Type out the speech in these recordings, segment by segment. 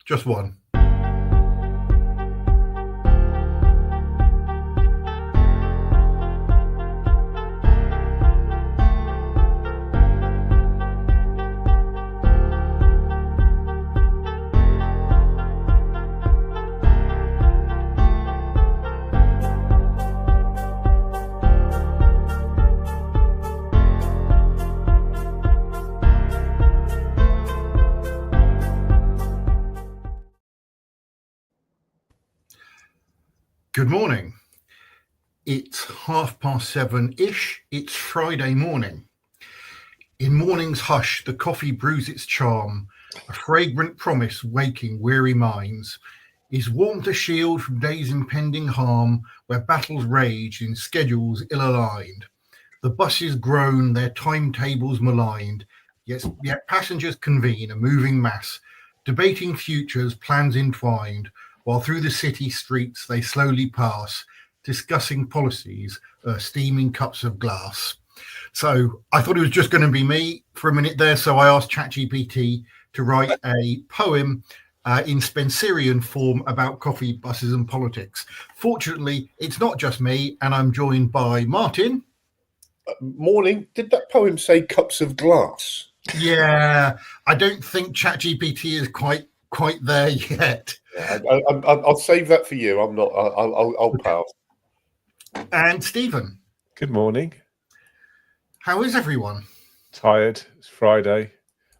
Just one. Good morning. It's 7:30-ish. It's Friday morning. In morning's hush, the coffee brews its charm, a fragrant promise waking weary minds. Is warmth a shield from day's impending harm, where battles rage in schedules ill-aligned? The buses groan, their timetables maligned, yet passengers convene, a moving mass, debating futures, plans entwined, while through the city streets they slowly pass, discussing policies, steaming cups of glass. So I thought it was just going to be me for a minute there, so I asked ChatGPT to write a poem in Spencerian form about coffee, buses and politics. Fortunately, it's not just me, and I'm joined by Martin. Morning. Did that poem say cups of glass? Yeah, I don't think ChatGPT is quite there yet. I'll save that for you. I'm not. I'll pass. And Stephen. Good morning. How is everyone? Tired. It's Friday.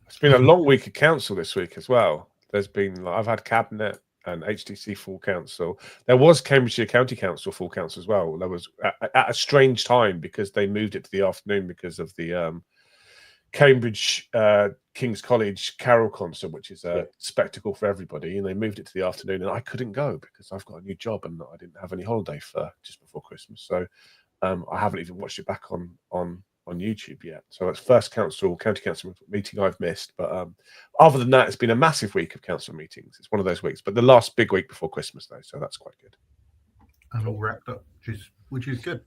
It's been a long week of council this week as well. There's been, I've had cabinet and HDC full council. There was Cambridgeshire County Council full council as well. There was at a strange time because they moved it to the afternoon because of the Cambridge King's College Carol concert, which is a spectacle for everybody, and they moved it to the afternoon, and I couldn't go because I've got a new job and I didn't have any holiday for just before Christmas. So I haven't even watched it back on YouTube yet. So it's first county council meeting I've missed. But other than that, it's been a massive week of council meetings. It's one of those weeks, but the last big week before Christmas though, so that's quite good. And all wrapped up, which is good.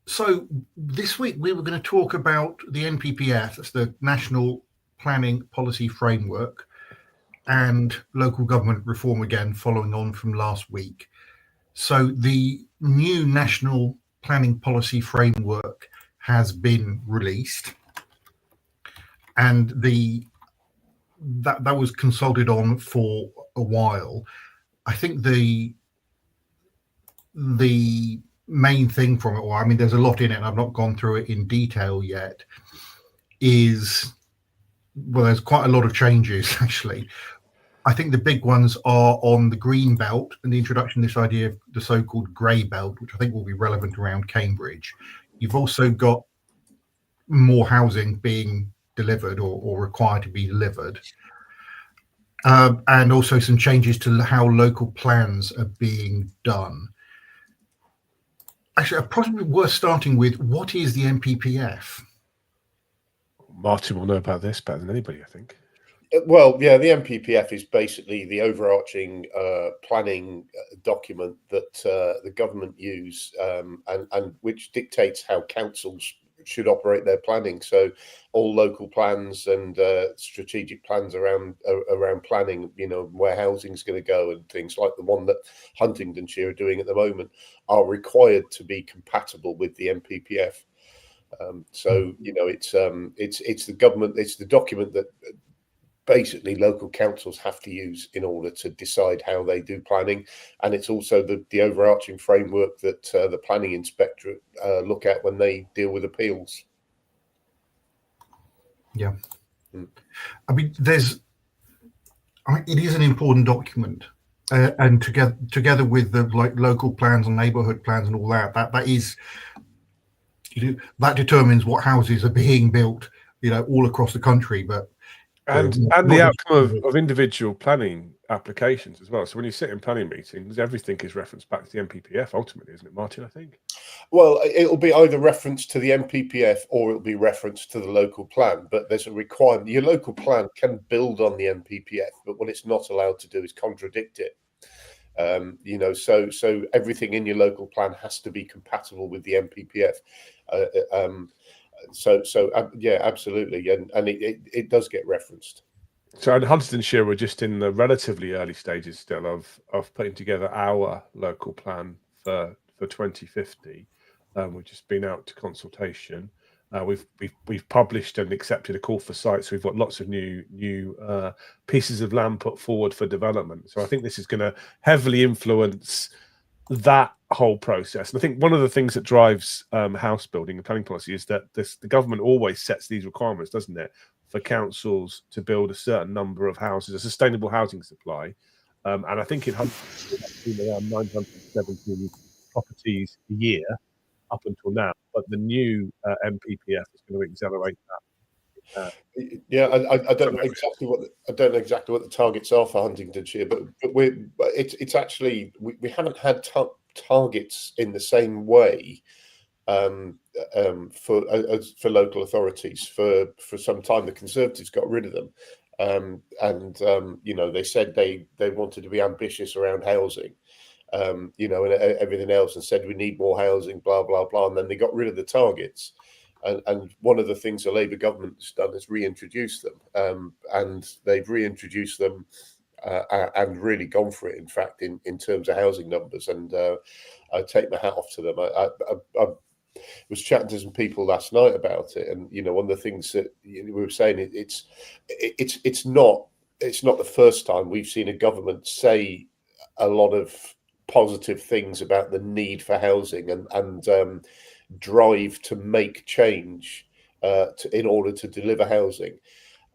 So this week we were going to talk about the NPPF, that's the National Planning Policy Framework, and local government reform again, following on from last week. So the new National Planning Policy Framework has been released, and that was consulted on for a while. I think the main thing from it, or I mean, there's a lot in it, and I've not gone through it in detail yet, is, well, there's quite a lot of changes, actually. I think the big ones are on the green belt and the introduction of this idea of the so-called grey belt, which I think will be relevant around Cambridge. You've also got more housing being delivered or required to be delivered. And also some changes to how local plans are being done. Actually, probably worth starting with, what is the NPPF? Martin will know about this better than anybody, I think. Well, yeah, the NPPF is basically the overarching planning document that the government use and which dictates how councils should operate their planning. So all local plans and strategic plans around planning, you know, where housing's going to go and things like the one that Huntingdonshire are doing at the moment, are required to be compatible with the NPPF. So, you know, it's the government, it's the document that basically local councils have to use in order to decide how they do planning, and it's also the overarching framework that the planning inspectorate look at when they deal with appeals. Yeah, I mean, it is an important document, and together with the local plans and neighbourhood plans and all that is, you know, that determines what houses are being built, you know, all across the country, but. And the outcome of individual planning applications as well. So when you sit in planning meetings, everything is referenced back to the NPPF ultimately, isn't it, Martin, I think? Well, it'll be either referenced to the NPPF or it'll be referenced to the local plan, but there's a requirement. Your local plan can build on the NPPF, but what it's not allowed to do is contradict it. You know, so everything in your local plan has to be compatible with the NPPF. So yeah, absolutely, and it does get referenced. So in Huntingdonshire, we're just in the relatively early stages still of putting together our local plan for 2050. We've just been out to consultation. We've published and accepted a call for sites. We've got lots of new pieces of land put forward for development. So I think this is going to heavily influence that whole process. And I think one of the things that drives house building and planning policy is that the government always sets these requirements, doesn't it, for councils to build a certain number of houses, a sustainable housing supply. And I think it has been around 970 properties a year up until now. But the new NPPF is going to accelerate that. Yeah, I don't know exactly what the targets are for Huntingdonshire, but it's actually we haven't had targets in the same way for local authorities for some time. The Conservatives got rid of them, and they said they wanted to be ambitious around housing, and everything else, and said we need more housing, blah blah blah, and then they got rid of the targets. And one of the things the Labour government has done is reintroduce them, and they've reintroduced them and really gone for it. In fact, in terms of housing numbers, and I take my hat off to them. I was chatting to some people last night about it, and one of the things that we were saying, it's not the first time we've seen a government say a lot of positive things about the need for housing and drive to make change in order to deliver housing.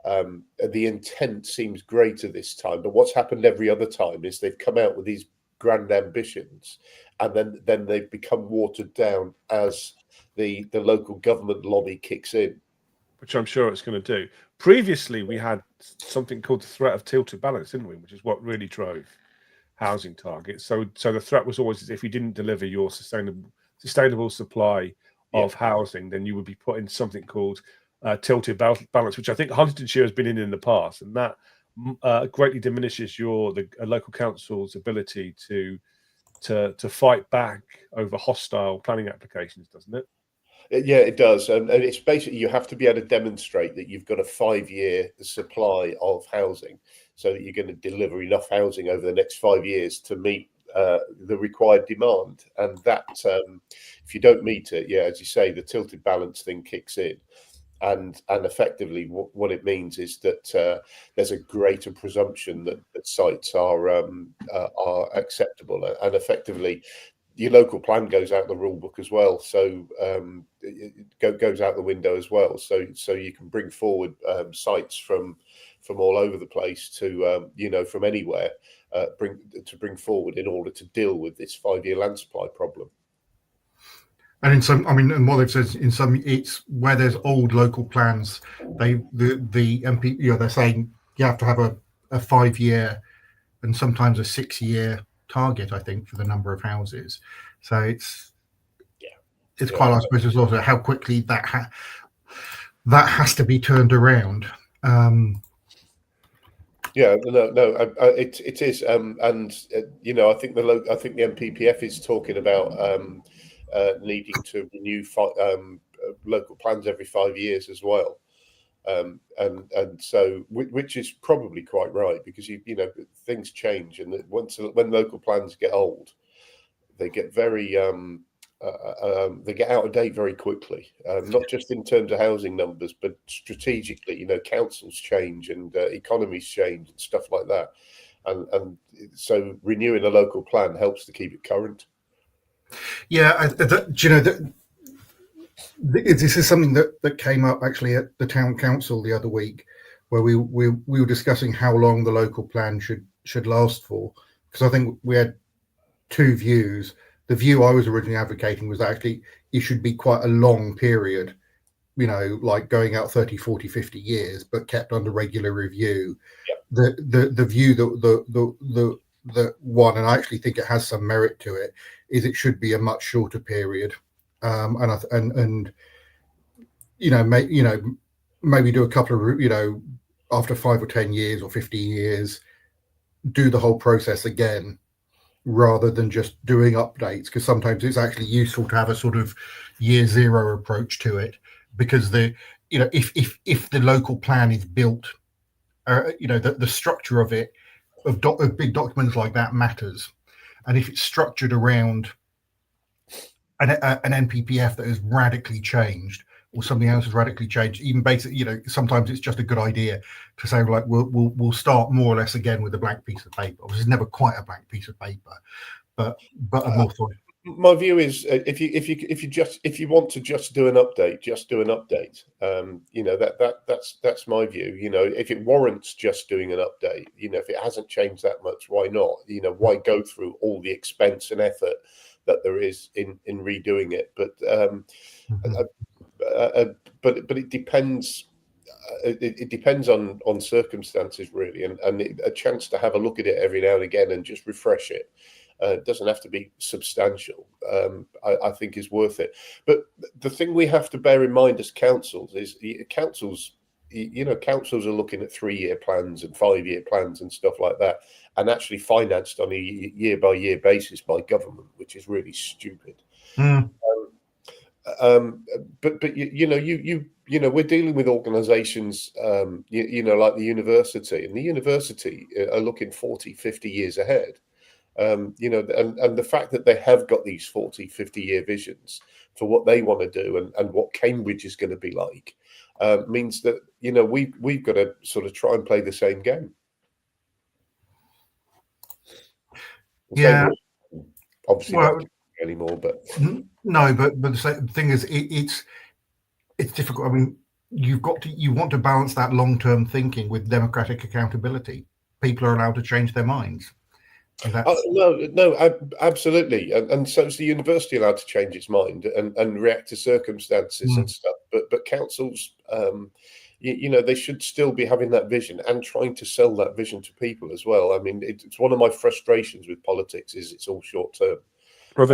The intent seems greater this time, but what's happened every other time is they've come out with these grand ambitions, and then they've become watered down as the local government lobby kicks in, which I'm sure it's going to do. Previously, we had something called the threat of tilted balance, didn't we? Which is what really drove housing targets. So the threat was always if you didn't deliver your sustainable supply of housing, then you would be put in something called tilted balance, which I think Huntingdonshire has been in the past, and that greatly diminishes the local council's ability to fight back over hostile planning applications, doesn't it? Yeah, it does, and it's basically you have to be able to demonstrate that you've got a 5-year supply of housing, so that you're going to deliver enough housing over the next 5 years to meet the required demand. And that if you don't meet it, as you say, the tilted balance thing kicks in, and effectively what it means is that there's a greater presumption that sites are acceptable, and effectively your local plan goes out the rule book as well, so it goes out the window as well. So you can bring forward sites from all over the place to from anywhere, bring forward in order to deal with this 5-year land supply problem. And in some, and what they've said in some, it's where there's old local plans. The MP, they're saying you have to have a 5-year and sometimes a 6-year target, I think, for the number of houses. So it's quite, I suppose, it's also how quickly that has to be turned around. It is, and I think the NPPF is talking about needing to renew local plans every 5 years as well, and so which is probably quite right, because things change, and when local plans get old, they get very they get out of date very quickly, not just in terms of housing numbers, but strategically. Councils change and economies change and stuff like that, and so renewing a local plan helps to keep it current. This is something that came up actually at the town council the other week, where we were discussing how long the local plan should last for, because I think we had two views. The view I was originally advocating was actually it should be quite a long period, like going out 30, 40, 50 years, but kept under regular review. The view that one, and I actually think it has some merit to it, is it should be a much shorter period, and maybe do a couple of after 5 or 10 years or 15 years, do the whole process again, rather than just doing updates, because sometimes it's actually useful to have a sort of year zero approach to it, because if the local plan is built the structure of it, of big documents like that matters. And if it's structured around an NPPF that has radically changed, or something else has radically changed, even basic, sometimes it's just a good idea to say, like, we'll start more or less again with a blank piece of paper. It's never quite a blank piece of paper, but a more thought. My view is, if you want to just do an update, just do an update. That's my view. If it warrants just doing an update, if it hasn't changed that much, why not? Why go through all the expense and effort that there is in redoing it? But but it depends. It depends on circumstances, really, and a chance to have a look at it every now and again and just refresh it. It doesn't have to be substantial. I think is worth it. But the thing we have to bear in mind as councils is councils are looking at 3-year plans and 5-year plans and stuff like that, and actually financed on a year-by-year basis by government, which is really stupid. But we're dealing with organisations, like the university, and the university are looking 40, 50 years ahead. And the fact that they have got these 40, 50-year visions for what they want to do and what Cambridge is going to be like means that we've got to sort of try and play the same game. Yeah, obviously not anymore, but no, but the thing is, it's difficult. I mean, you want to balance that long-term thinking with democratic accountability. People are allowed to change their minds. No, absolutely, and so is the university allowed to change its mind and react to circumstances and stuff. But councils, they should still be having that vision and trying to sell that vision to people as well. I mean, it's one of my frustrations with politics is it's all short term. Well,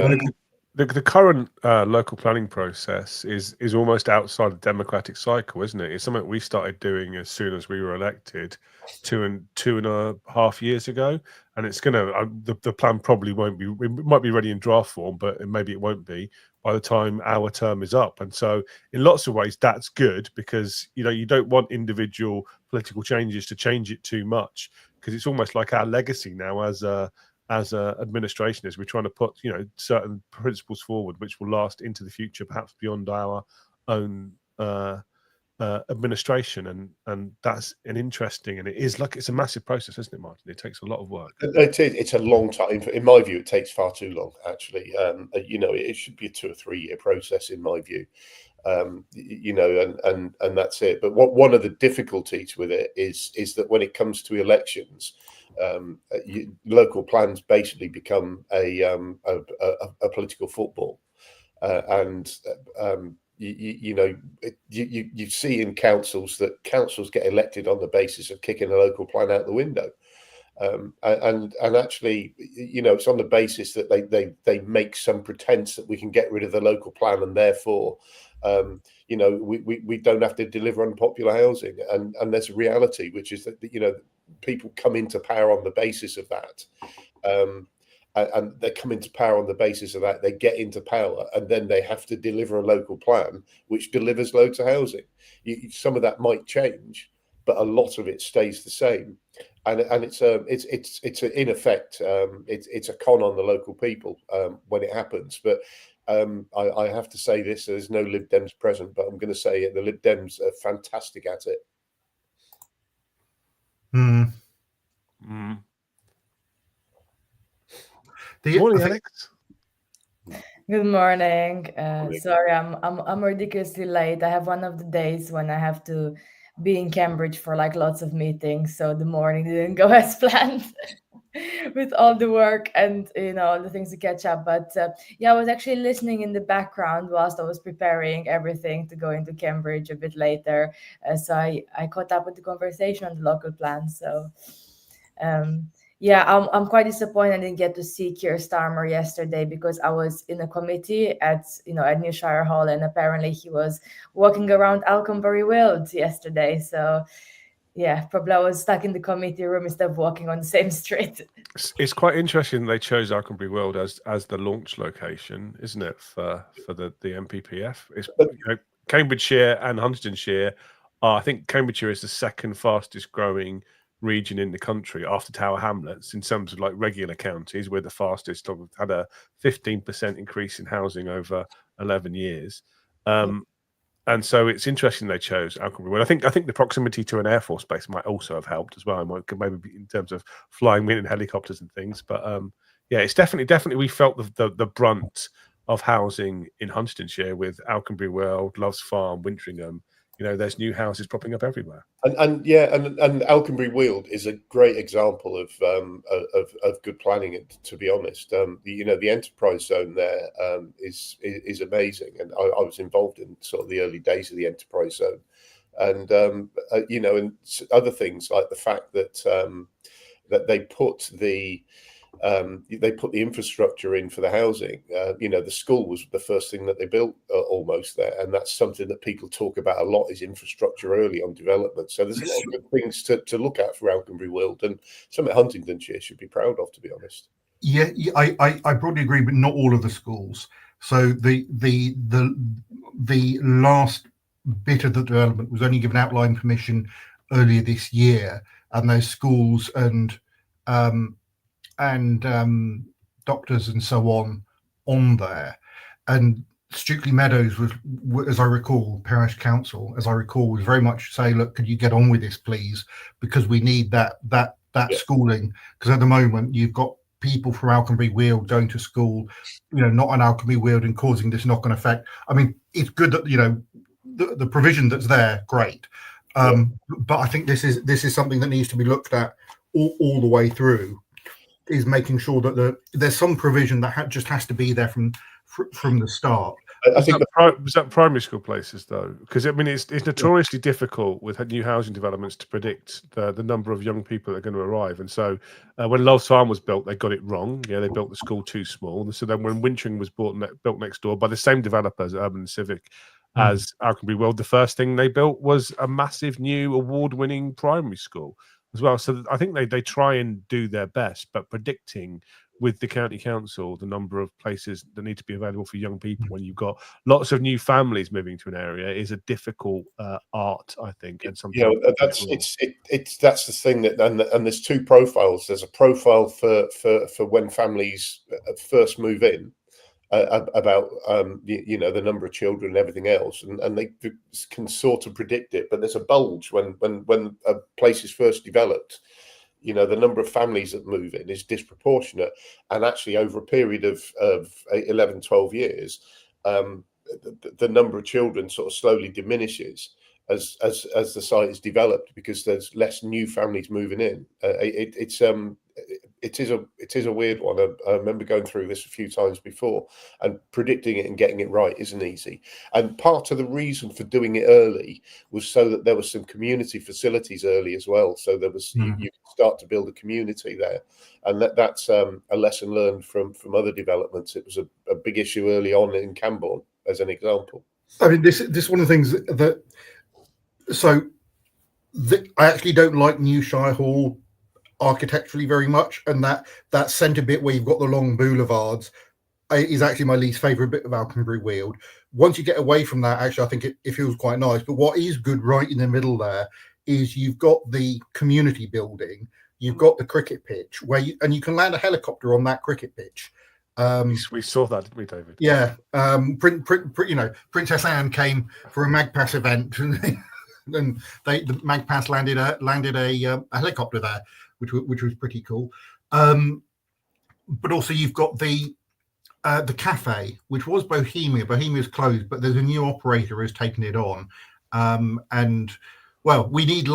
the current local planning process is almost outside the democratic cycle, isn't it? It's something we started doing as soon as we were elected 2.5 years ago, and it's gonna the plan probably won't be. It might be ready in draft form, but maybe it won't be by the time our term is up. And so, in lots of ways, that's good because you don't want individual political changes to change it too much, because it's almost like our legacy now as a administration is we're trying to put certain principles forward which will last into the future, perhaps beyond our own administration, and that's an interesting, and it's a massive process, isn't it, Martin? It takes a lot of work. It's a long time. In my view, it takes far too long, actually. It should be a 2 or 3 year process, in my view. And that's it. But one of the difficulties with it is that when it comes to elections, local plans basically become a political football, you see in councils that councils get elected on the basis of kicking a local plan out the window, and actually, it's on the basis that they make some pretense that we can get rid of the local plan and therefore, we don't have to deliver unpopular housing, and there's a reality, which is that people come into power on the basis of that. And they come into power on the basis of that. They get into power, and then they have to deliver a local plan which delivers loads of housing. Some of that might change, but a lot of it stays the same. And it's in effect it's a con on the local people when it happens. But I have to say this: there's no Lib Dems present, but I'm going to say it. The Lib Dems are fantastic at it. Morning, Alex. Good morning. Sorry, I'm ridiculously late. I have one of the days when I have to be in Cambridge for like lots of meetings, so the morning didn't go as planned with all the work and all the things to catch up. But I was actually listening in the background whilst I was preparing everything to go into Cambridge a bit later. So I caught up with the conversation on the local plan. So. I'm quite disappointed I didn't get to see Keir Starmer yesterday because I was in a committee at New Shire Hall, and apparently he was walking around Alconbury Weald yesterday. So probably I was stuck in the committee room instead of walking on the same street. It's quite interesting they chose Alconbury Weald as the launch location, isn't it, for the NPPF? It's Cambridgeshire and Huntingdonshire I think Cambridgeshire is the second fastest growing region in the country after Tower Hamlets in terms of like regular counties. We're the fastest. We've had a 15% increase in housing over 11 years. And so it's interesting they chose Alconbury Wood. I think the proximity to an air force base might also have helped as well. Maybe in terms of flying in helicopters and things. But yeah, it's definitely we felt the brunt of housing in Huntingdonshire with Alconbury World, Loves Farm, Wintringham. There's new houses popping up everywhere. And Alconbury Weald is a great example of good planning. To be honest, the enterprise zone there is amazing, and I was involved in sort of the early days of the enterprise zone, and and other things like the fact that that they put the infrastructure in for the housing. The school was the first thing that they built almost there, and that's something that people talk about a lot, is infrastructure early on development. So there's a lot of good things to look at for Alconbury Weald, and something Huntingdonshire should be proud of, to be honest. Yeah, I broadly agree, but not all of the schools. So the last bit of the development was only given outline permission earlier this year, and those schools and doctors and so on there. And Stukely Meadows was, as I recall, parish council, was very much say, look, could you get on with this, please, because we need that schooling. Because at the moment you've got people from Alconbury Weald going to school, not on Alconbury Weald, and causing this knock-on effect. I mean, it's good that the provision that's there, great. But I think this is something that needs to be looked at all the way through. Is making sure that there's some provision that just has to be there from the start. I think was that primary school places though, because I mean it's notoriously difficult with new housing developments to predict the number of young people that are going to arrive. And so when Loves Farm was built, they got it wrong. They built the school too small. So then when Wintering was built next door by the same developers, Urban and Civic, as Alconbury World, the first thing they built was a massive new award-winning primary school as well. So I think they try and do their best, but predicting with the county council the number of places that need to be available for young people when you've got lots of new families moving to an area is a difficult art, I think. And sometimes that's the thing that and there's two profiles. There's a profile for when families first move in, about the number of children and everything else, and they can sort of predict it. But there's a bulge when a place is first developed. The number of families that move in is disproportionate, and actually over a period of 11, 12 years, the number of children sort of slowly diminishes as the site is developed, because there's less new families moving in. It is a weird one. I remember going through this a few times before, and predicting it and getting it right isn't easy. And part of the reason for doing it early was so that there was some community facilities early as well. So there was you could start to build a community there, and that's a lesson learned from other developments. It was a big issue early on in Camborne, as an example. I mean, this is one of the things that I actually don't like New Shire Hall architecturally very much, and that centre bit where you've got the long boulevards is actually my least favourite bit of Alconbury Weald. Once you get away from that, actually I think it feels quite nice. But what is good right in the middle there is you've got the community building, you've got the cricket pitch you can land a helicopter on that cricket pitch. We saw that, didn't we, David? Yeah. Princess Anne came for a Magpass event, and the Magpass landed a helicopter there, which was pretty cool. But also you've got the cafe, which was Bohemia. Bohemia's closed, but there's a new operator who's taken it on. And well, we need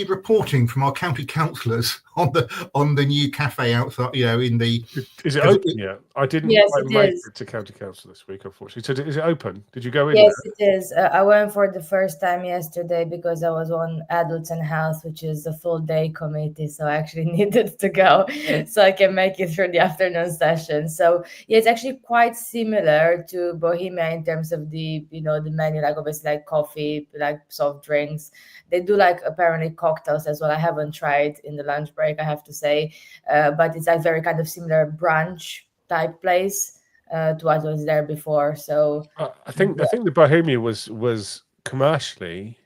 reporting from our county councillors on the new cafe outside. In the is it open yet? I didn't make it to county council this week, unfortunately. So is it open? Did you go in? Yes, it is. I went for the first time yesterday because I was on Adults and Health, which is a full day committee. So I actually needed to go so I can make it through the afternoon session. So yeah, it's actually quite similar to Bohemia in terms of the menu, like obviously like coffee, like soft drinks. They do like apparently cocktails as well. I haven't tried in the lunch break, I have to say, but it's a very kind of similar brunch type place to what was there before. So I think the Bohemia was commercially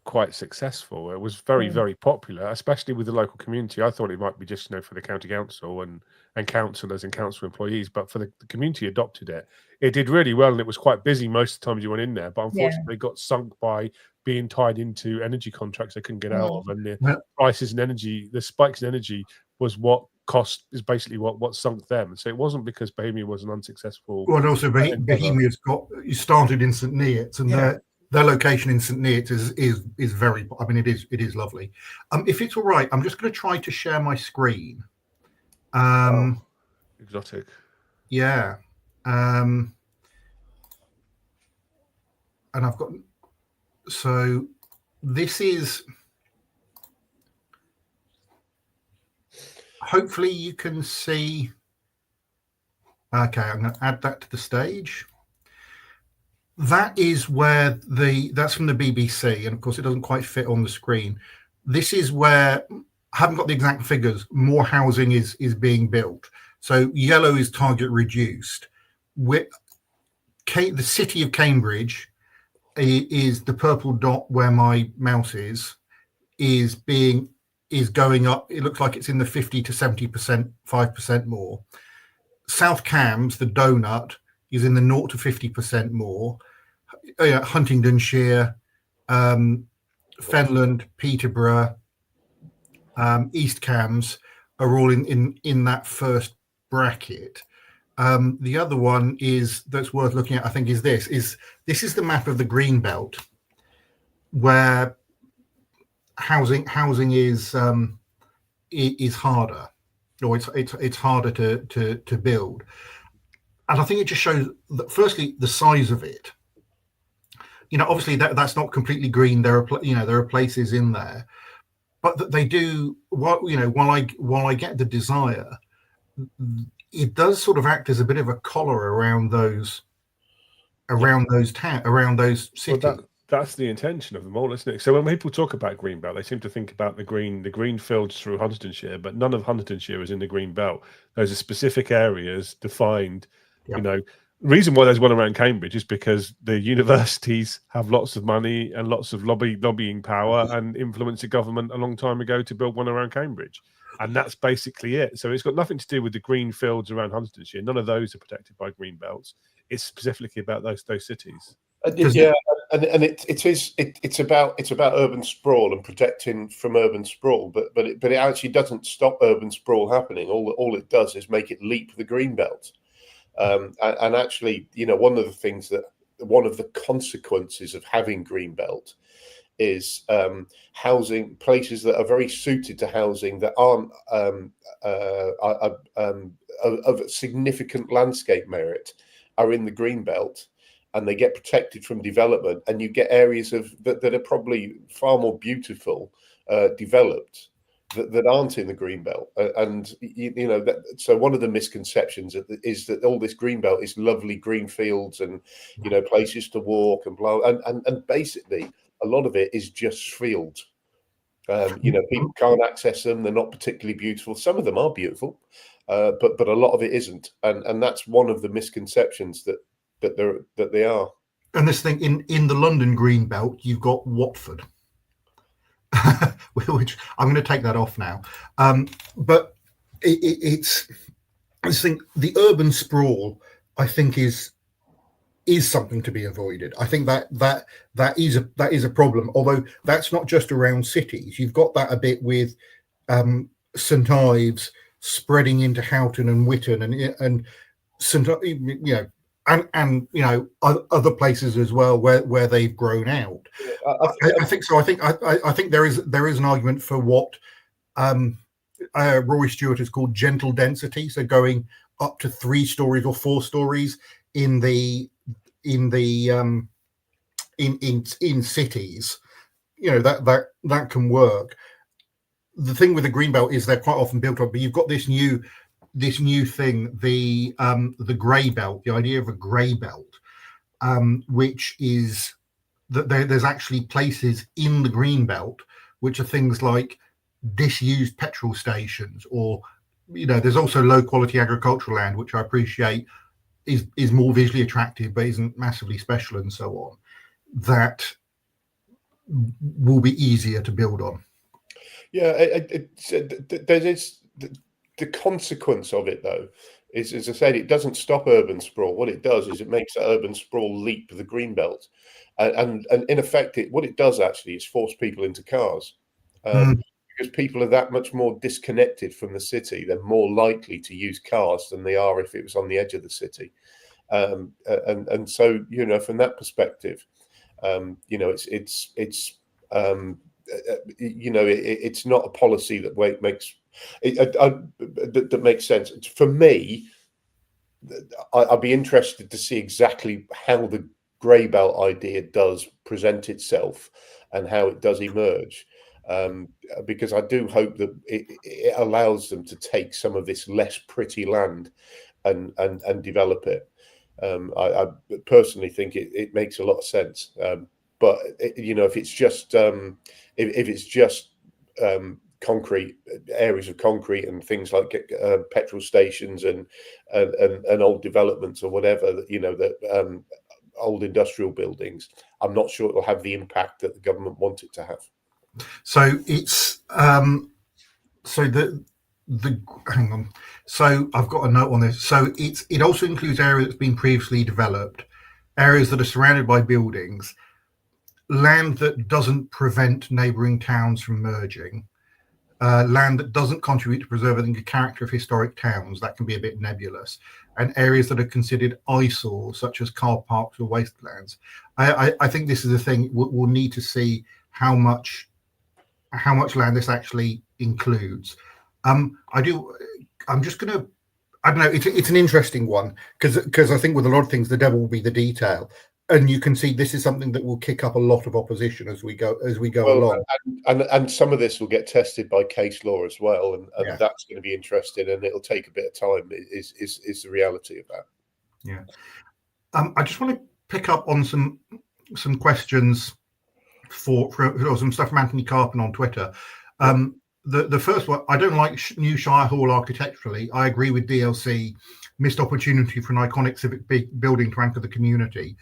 quite successful. It was very, very popular, especially with the local community. I thought it might be just, for the county council and councillors and council employees, but for the community adopted it. It did really well, and it was quite busy most of the times you went in there. But unfortunately, it got sunk by being tied into energy contracts they couldn't get out of, and the prices in energy, the spikes in energy, was what basically what sunk them. So it wasn't because Bohemia was an unsuccessful. Well, and also Bohemia's started in St Neots, and their location in St Neots is very. I mean, it is lovely. If it's all right, I'm just going to try to share my screen. Exotic. Yeah. And I've got. So this is. Hopefully you can see. Okay, I'm going to add that to the stage. That is where that's from the BBC, and of course it doesn't quite fit on the screen. This is where, I haven't got the exact figures, more housing is being built. So yellow is target reduced. The city of Cambridge is the purple dot where my mouse is going up. It looks like it's in the 50 to 70%, 5% more. South Cambs, the donut, is in the 0 to 50% more. Huntingdonshire, Fenland, Peterborough, East Cambs are all in that first bracket. The other one that's worth looking at, I think, is this is the map of the green belt, where housing is harder, or it's harder to build. And I think it just shows that, firstly, the size of it. Obviously that's not completely green. There are places in there, but that they do. While I get the desire, it does sort of act as a bit of a collar around those cities. Well, that's the intention of them all, isn't it? So when people talk about green belt, they seem to think about the green fields through Huntingdonshire, but none of Huntingdonshire is in the green belt. Those are specific areas defined. The reason why there's one around Cambridge is because the universities have lots of money and lots of lobbying power and influence the government a long time ago to build one around Cambridge. And that's basically it. So it's got nothing to do with the green fields around Huntingdonshire. None of those are protected by green belts. It's specifically about those cities. And it's about urban sprawl and protecting from urban sprawl, but it actually doesn't stop urban sprawl happening. All it does is make it leap the green belt. And actually, one of the consequences of having green belt is housing, places that are very suited to housing that aren't of significant landscape merit are in the green belt, and they get protected from development, and you get areas that are probably far more beautiful developed that aren't in the green belt. And so one of the misconceptions is that all this green belt is lovely green fields and places to walk and blah, and basically a lot of it is just fields. People can't access them. They're not particularly beautiful. Some of them are beautiful, but a lot of it isn't, and that's one of the misconceptions that they are. And this thing in the London green belt, you've got Watford, which I'm going to take that off now. But it's I think the urban sprawl, I think, is something to be avoided. I think that is a problem. Although that's not just around cities. You've got that a bit with St Ives spreading into Houghton and Witton and St, and other places as well where they've grown out. I think so. I think there is an argument for what Rory Stewart has called gentle density. So going up to 3 stories or 4 stories in cities, that can work. The thing with the greenbelt is they're quite often built up, but you've got this new thing, the grey belt, the idea of a grey belt, which is that there's actually places in the green belt which are things like disused petrol stations, or there's also low quality agricultural land, which I appreciate is more visually attractive but isn't massively special and so on, that will be easier to build on. Yeah, the consequence of it, though, is, as I said, it doesn't stop urban sprawl. What it does is it makes that urban sprawl leap the green belt, and in effect, what it does actually is force people into cars, because people are that much more disconnected from the city. They're more likely to use cars than they are if it was on the edge of the city, and so from that perspective, it's not a policy that makes sense. For me, I'd be interested to see exactly how the grey belt idea does present itself and how it does emerge, because I do hope that it allows them to take some of this less pretty land and develop it. I personally think it makes a lot of sense. But if it's just concrete areas of concrete and things like petrol stations and old developments or whatever, that old industrial buildings, I'm not sure it will have the impact that the government want it to have. So it's hang on. So I've got a note on this. So it also includes areas that's been previously developed, areas that are surrounded by buildings, land that doesn't prevent neighbouring towns from merging, land that doesn't contribute to preserving the character of historic towns, that can be a bit nebulous, and areas that are considered eyesores, such as car parks or wastelands. I think this is the thing. We'll need to see how much land this actually includes. I'm just going to, I don't know, it's an interesting one, because I think with a lot of things, the devil will be the detail. And you can see this is something that will kick up a lot of opposition as we go along. And some of this will get tested by case law as well, and that's going to be interesting, and it'll take a bit of time. Is the reality of that? Yeah. I just want to pick up on some questions for some stuff from Anthony Carpin on Twitter. The first one, I don't like new Shire Hall architecturally. I agree with DLC. Missed opportunity for an iconic civic building to anchor the community.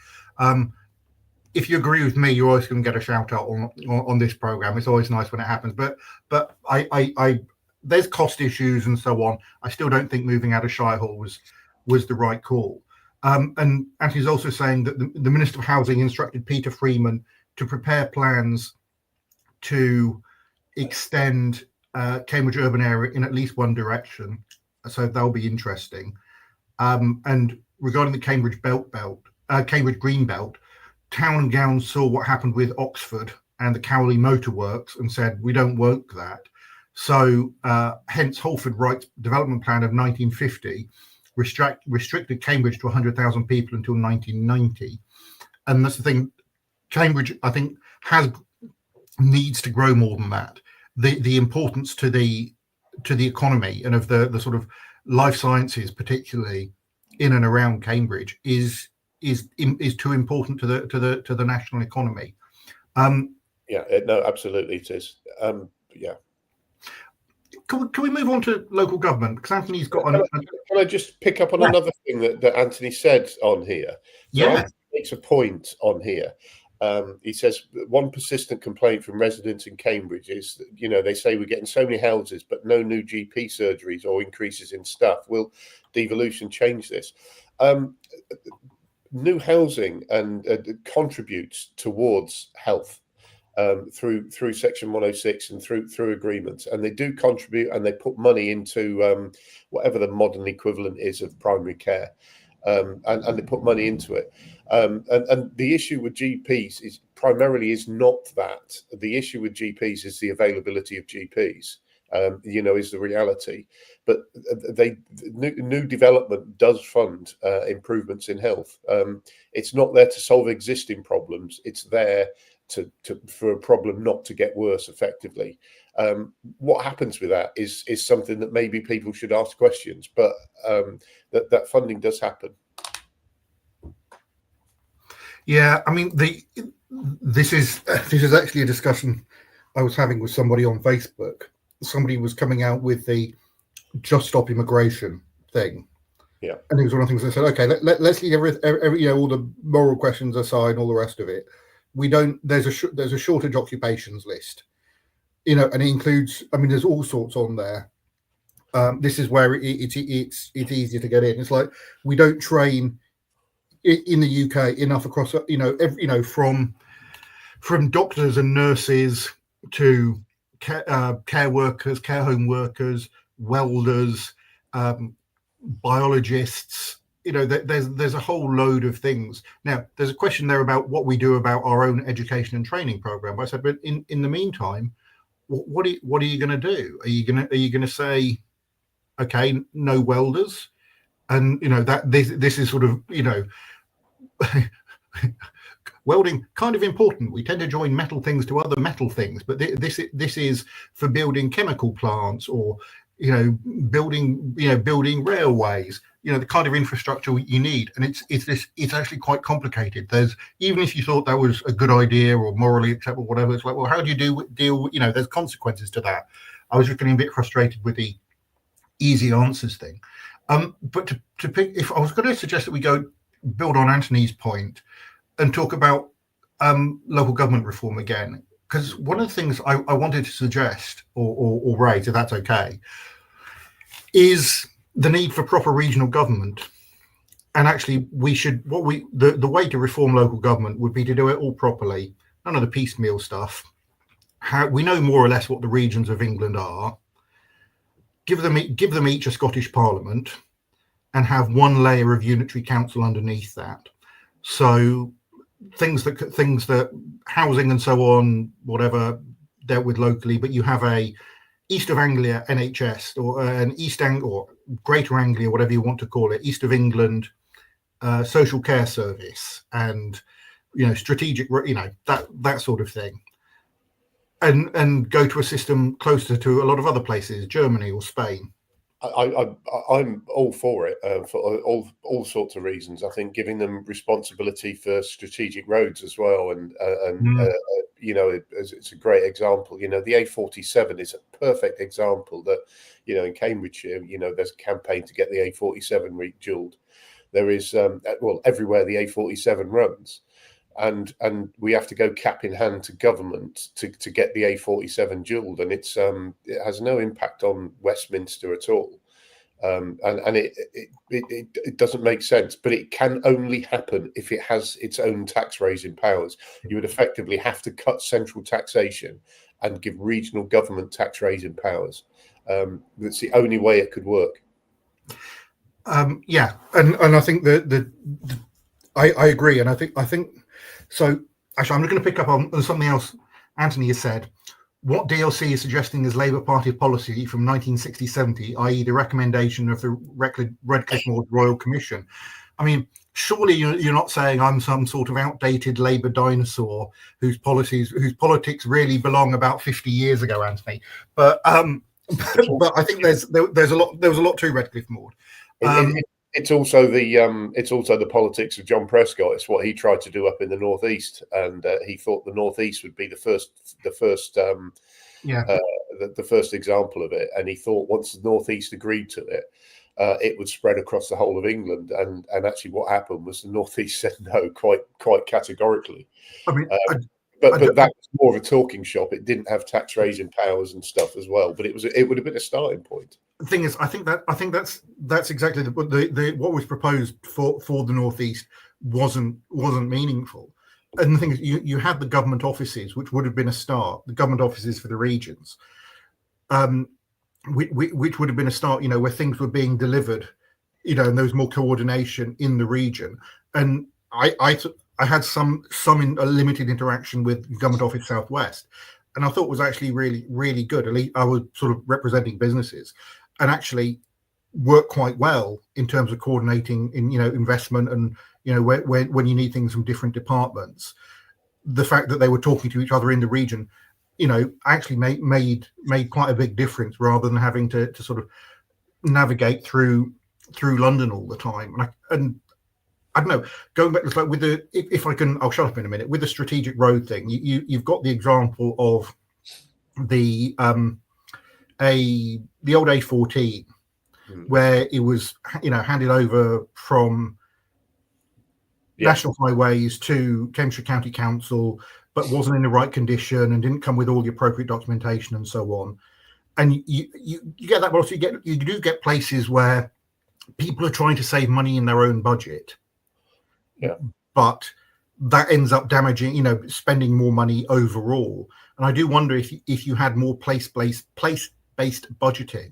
If you agree with me, you're always going to get a shout out on this program. It's always nice when it happens, but I there's cost issues and so on. I still don't think moving out of Shire Hall was the right call. And he's also saying that the Minister of Housing instructed Peter Freeman to prepare plans to extend Cambridge urban area in at least one direction. So that'll be interesting. And regarding the Cambridge Cambridge Green Belt, Town and Gown saw what happened with Oxford and the Cowley Motor Works and said, we don't work that. So hence Holford Wright's development plan of 1950 restricted Cambridge to 100,000 people until 1990. And that's the thing, Cambridge, I think, needs to grow more than that. The importance to the economy and of the sort of life sciences, particularly in and around Cambridge, is too important to the national economy. No, absolutely it is. Can we move on to local government? Because Anthony's got Can I just pick up on another thing that Anthony said on here? So Anthony makes a point on here. He says one persistent complaint from residents in Cambridge is, they say we're getting so many houses, but no new GP surgeries or increases in staff. Will devolution change this? New housing and contributes towards health through Section 106 and through agreements, and they do contribute, and they put money into whatever the modern equivalent is of primary care, and they put money into it. And the issue with GPs is not that. The issue with GPs is the availability of GPs. Is the reality. But new development does fund improvements in health. It's not there to solve existing problems. It's there for a problem not to get worse effectively. What happens with that is something that maybe people should ask questions, but that funding does happen. Yeah, I mean, this is actually a discussion I was having with somebody on Facebook. Somebody was coming out with the Just Stop Immigration thing. Yeah. And it was one of the things I said, okay, let's leave every all the moral questions aside and all the rest of it. there's a shortage occupations list, and it includes, there's all sorts on there. This is where it's easier to get in. It's like we don't train in the UK enough across, from doctors and nurses to care workers, care home workers, welders, biologists. There's a whole load of things. Now, there's a question there about what we do about our own education and training program. I said, but in the meantime, what are you going to do? Are you going to say, okay, no welders, and that this is sort of welding kind of important. We tend to join metal things to other metal things, but this is for building chemical plants or building railways, the kind of infrastructure you need. And it's actually quite complicated. There's, even if you thought that was a good idea or morally acceptable, whatever, it's like, well, how do you deal there's consequences to that. I was just getting a bit frustrated with the easy answers thing. But to pick, if I was going to suggest that we go build on Anthony's point and talk about local government reform again, because one of the things I wanted to suggest or raise, if that's okay, is the need for proper regional government. And actually, the way to reform local government would be to do it all properly, none of the piecemeal stuff. We know more or less what the regions of England are. Give them each a Scottish Parliament, and have one layer of unitary council underneath that. So things that housing and so on, whatever, dealt with locally, but you have a East of Anglia NHS or an or Greater Anglia, whatever you want to call it, East of England social care service, and strategic, that sort of thing, and go to a system closer to a lot of other places, Germany or Spain. I'm all for it for all sorts of reasons. I think giving them responsibility for strategic roads as well, and it's a great example. The A47 is a perfect example that in Cambridgeshire, there's a campaign to get the A47 redualed. There is everywhere the A47 runs. And we have to go cap in hand to government to get the A47 dualled, and it has no impact on Westminster at all, and it doesn't make sense. But it can only happen if it has its own tax raising powers. You would effectively have to cut central taxation and give regional government tax raising powers. That's the only way it could work. And I think that I agree, and I think. So, actually, I'm going to pick up on something else Anthony has said. What DLC is suggesting is Labour Party policy from 1960-70, i.e. the recommendation of the Redcliffe-Maud Royal Commission. Surely you're not saying I'm some sort of outdated Labour dinosaur whose politics really belong about 50 years ago, Anthony. But I think there was a lot to Redcliffe-Maud. It's also the politics of John Prescott. It's what he tried to do up in the northeast, and he thought the northeast would be the first example of it. And he thought once the northeast agreed to it, it would spread across the whole of England. And actually, what happened was the northeast said no quite categorically. But that was more of a talking shop. It didn't have tax raising powers and stuff as well. But it would have been a starting point. The thing is, I think that's exactly what was proposed for the northeast wasn't meaningful. And the thing is, you had the government offices, which would have been a start. The government offices for the regions, which would have been a start. Where things were being delivered, and there was more coordination in the region. And I had some limited interaction with Government Office Southwest, and I thought it was actually really, really good. At least I was sort of representing businesses, and actually worked quite well in terms of coordinating in investment and when you need things from different departments. The fact that they were talking to each other in the region, actually made quite a big difference, rather than having to sort of navigate through London all the time. And I don't know, going back, it's like with the, if I can, I'll shut up in a minute, with the strategic road thing, you've got the example of the old A14, where it was handed over from National Highways to Cambridgeshire County Council, but wasn't in the right condition and didn't come with all the appropriate documentation and so on. And you get that, but also you do get places where people are trying to save money in their own budget. Yeah. But that ends up damaging, spending more money overall. And I do wonder if you had more place-based budgeting,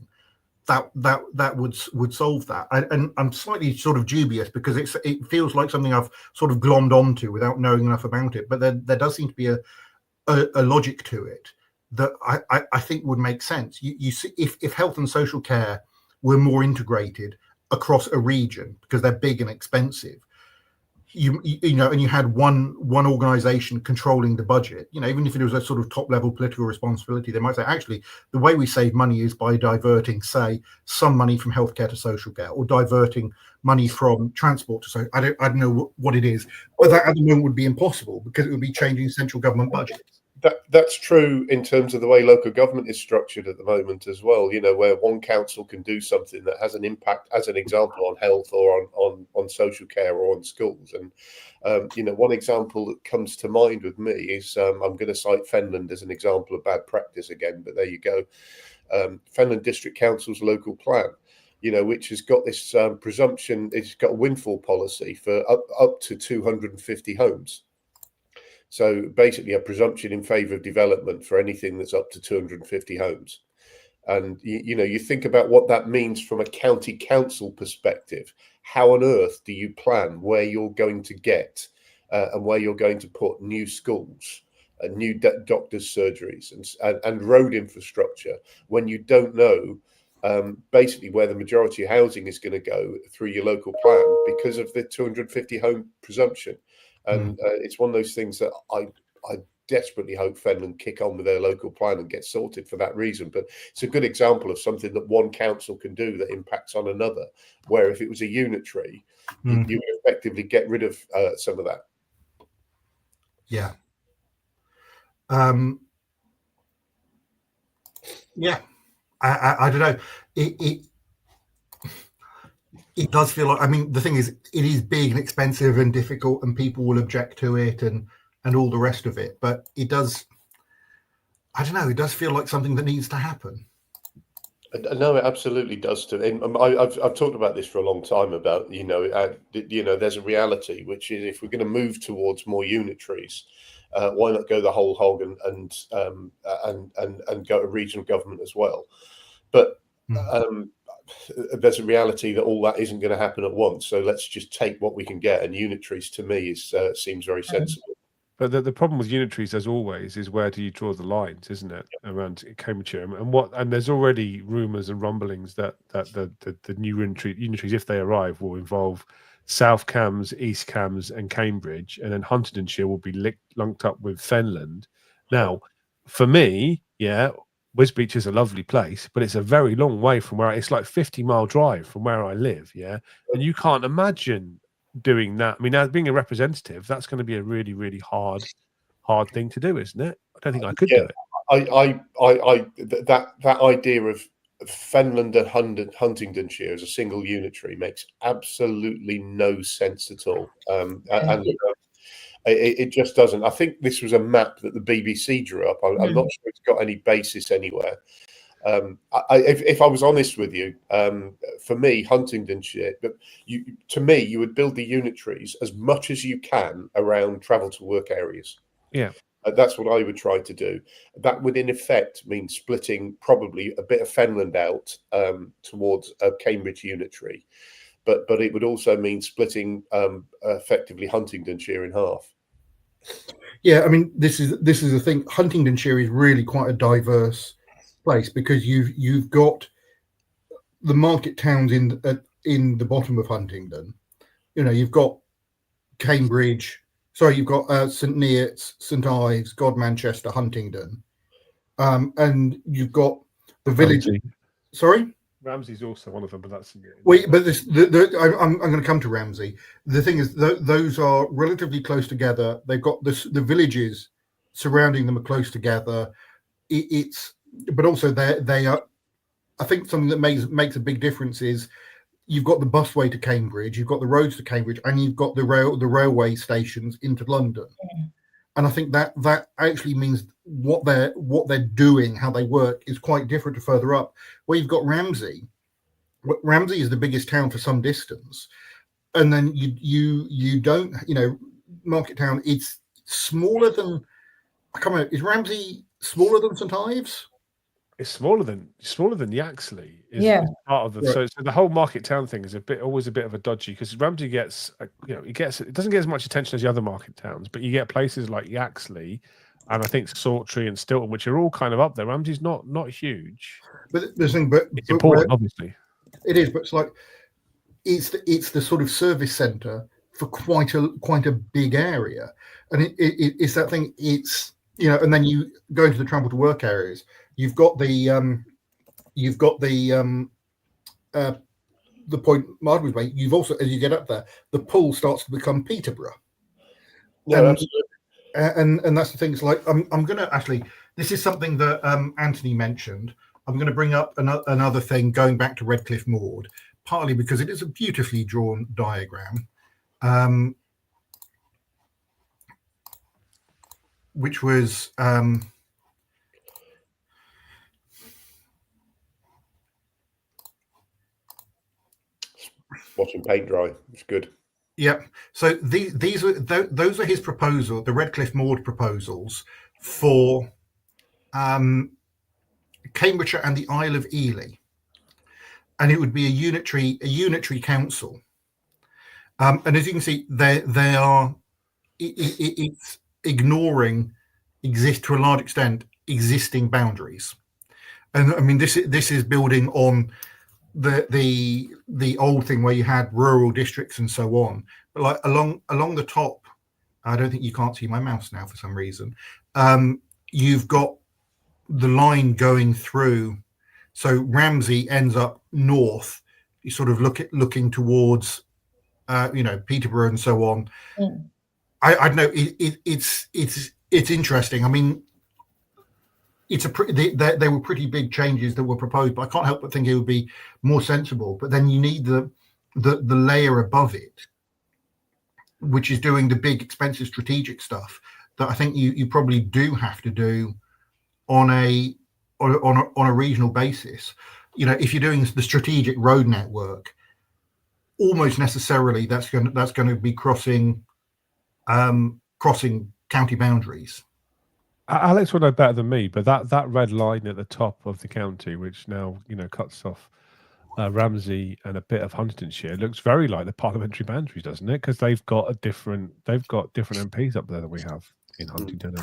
that would solve that. And I'm slightly sort of dubious because it feels like something I've sort of glommed onto without knowing enough about it. But there does seem to be a logic to it that I think would make sense. You see, if health and social care were more integrated across a region because they're big and expensive, and you had one organization controlling the budget, even if it was a sort of top level political responsibility, they might say, actually, the way we save money is by diverting, say, some money from healthcare to social care, or diverting money from transport to social. I don't know what it is, but that at the moment would be impossible because it would be changing central government budgets. That's true in terms of the way local government is structured at the moment as well, where one council can do something that has an impact, as an example, on health or on social care or on schools. And one example that comes to mind with me is I'm going to cite Fenland as an example of bad practice again, but there you go. Fenland District Council's local plan, which has got this presumption, it's got a windfall policy for up to 250 homes. So basically a presumption in favour of development for anything that's up to 250 homes. And, you think about what that means from a county council perspective. How on earth do you plan where you're going to get and where you're going to put new schools, new doctors' surgeries and road infrastructure when you don't know basically where the majority of housing is going to go through your local plan because of the 250 home presumption? And it's one of those things that I desperately hope Fenland kick on with their local plan and get sorted for that reason. But it's a good example of something that one council can do that impacts on another, where if it was a unitary, you would effectively get rid of some of that. Yeah. Yeah. I don't know. It does feel like, the thing is, it is big and expensive and difficult and people will object to it and all the rest of it. But it does, I don't know, it does feel like something that needs to happen. No, it absolutely does. I've talked about this for a long time about, there's a reality, which is if we're going to move towards more unitaries, why not go the whole hog and go to regional government as well? But there's a reality that all that isn't going to happen at once. So let's just take what we can get. And unitaries, to me, seems very sensible. But the problem with unitaries, as always, is where do you draw the lines, isn't it, around Cambridgeshire? And there's already rumours and rumblings that the new unitaries, if they arrive, will involve South Cambs, East Cambs, and Cambridge, and then Huntingdonshire will be lumped up with Fenland. Now, for me, Wisbech is a lovely place, but it's a very long way from where it's like 50-mile drive from where I live. Yeah. And you can't imagine doing that. As being a representative, that's going to be a really, really hard thing to do, isn't it? I don't think I could do it. That idea of Fenland and Huntingdonshire as a single unitary makes absolutely no sense at all. It just doesn't. I think this was a map that the BBC drew up. I'm not sure it's got any basis anywhere. If I was honest with you, for me, Huntingdonshire, you would build the unitaries as much as you can around travel to work areas. Yeah. That's what I would try to do. That would, in effect, mean splitting probably a bit of Fenland out towards a Cambridge unitary. But it would also mean splitting effectively Huntingdonshire in half. Yeah, this is the thing. Huntingdonshire is really quite a diverse place because you've got the market towns in the bottom of Huntingdon. You've got Cambridge. Sorry, you've got St Neots, St Ives, Godmanchester, Huntingdon, and you've got the village. Sorry. Ramsey's also one of them, but that's wait. But I'm going to come to Ramsey. The thing is, those are relatively close together. They've got the villages surrounding them are close together. But also they are. I think something that makes a big difference is you've got the busway to Cambridge, you've got the roads to Cambridge, and you've got the railway stations into London. And I think that actually means what they're doing, how they work, is quite different to further up, where you've got Ramsey. Ramsey is the biggest town for some distance, and then you don't, Market Town. It's smaller than. I can't remember. Is Ramsey smaller than St Ives? It's smaller than Yaxley. Is part of the Right. so the whole Market Town thing is always a bit of a dodgy, because Ramsey gets it doesn't get as much attention as the other market towns, but you get places like Yaxley and I think Sawtry and Stilton, which are all kind of up there. Ramsey's not huge, But the thing, but it's important, obviously. It is, but it's like it's the sort of service centre for quite a big area, and it's that thing. It's and then you go into the travel to work areas. You've got the point Martin was making. You've also, as you get up there, the pull starts to become Peterborough. No, absolutely. And that's the thing. It's like I'm going to actually. This is something that Anthony mentioned. I'm going to bring up another thing going back to Redcliffe Maud, partly because it is a beautifully drawn diagram, which was watching paint dry. It's good. Yep. So those are his proposal, the Redcliffe Maud proposals for Cambridgeshire and the Isle of Ely, and it would be a unitary council. And as you can see, they are it's ignoring to a large extent existing boundaries, and I mean this is building on the old thing where you had rural districts and so on, but like along the top, I don't think you can't see my mouse now for some reason. You've got the line going through, so Ramsey ends up north. You sort of looking towards, Peterborough and so on. Mm. I don't know. It's interesting. I mean, they were pretty big changes that were proposed, but I can't help but think it would be more sensible. But then you need the layer above it, which is doing the big, expensive, strategic stuff that I think you probably do have to do on a regional basis. If you're doing the strategic road network, almost necessarily that's going to be crossing county boundaries. Alex will know better than me, but that red line at the top of the county, which now cuts off Ramsey and a bit of Huntingdonshire, looks very like the parliamentary boundaries, doesn't it? Because they've got different MPs up there than we have in Huntingdon.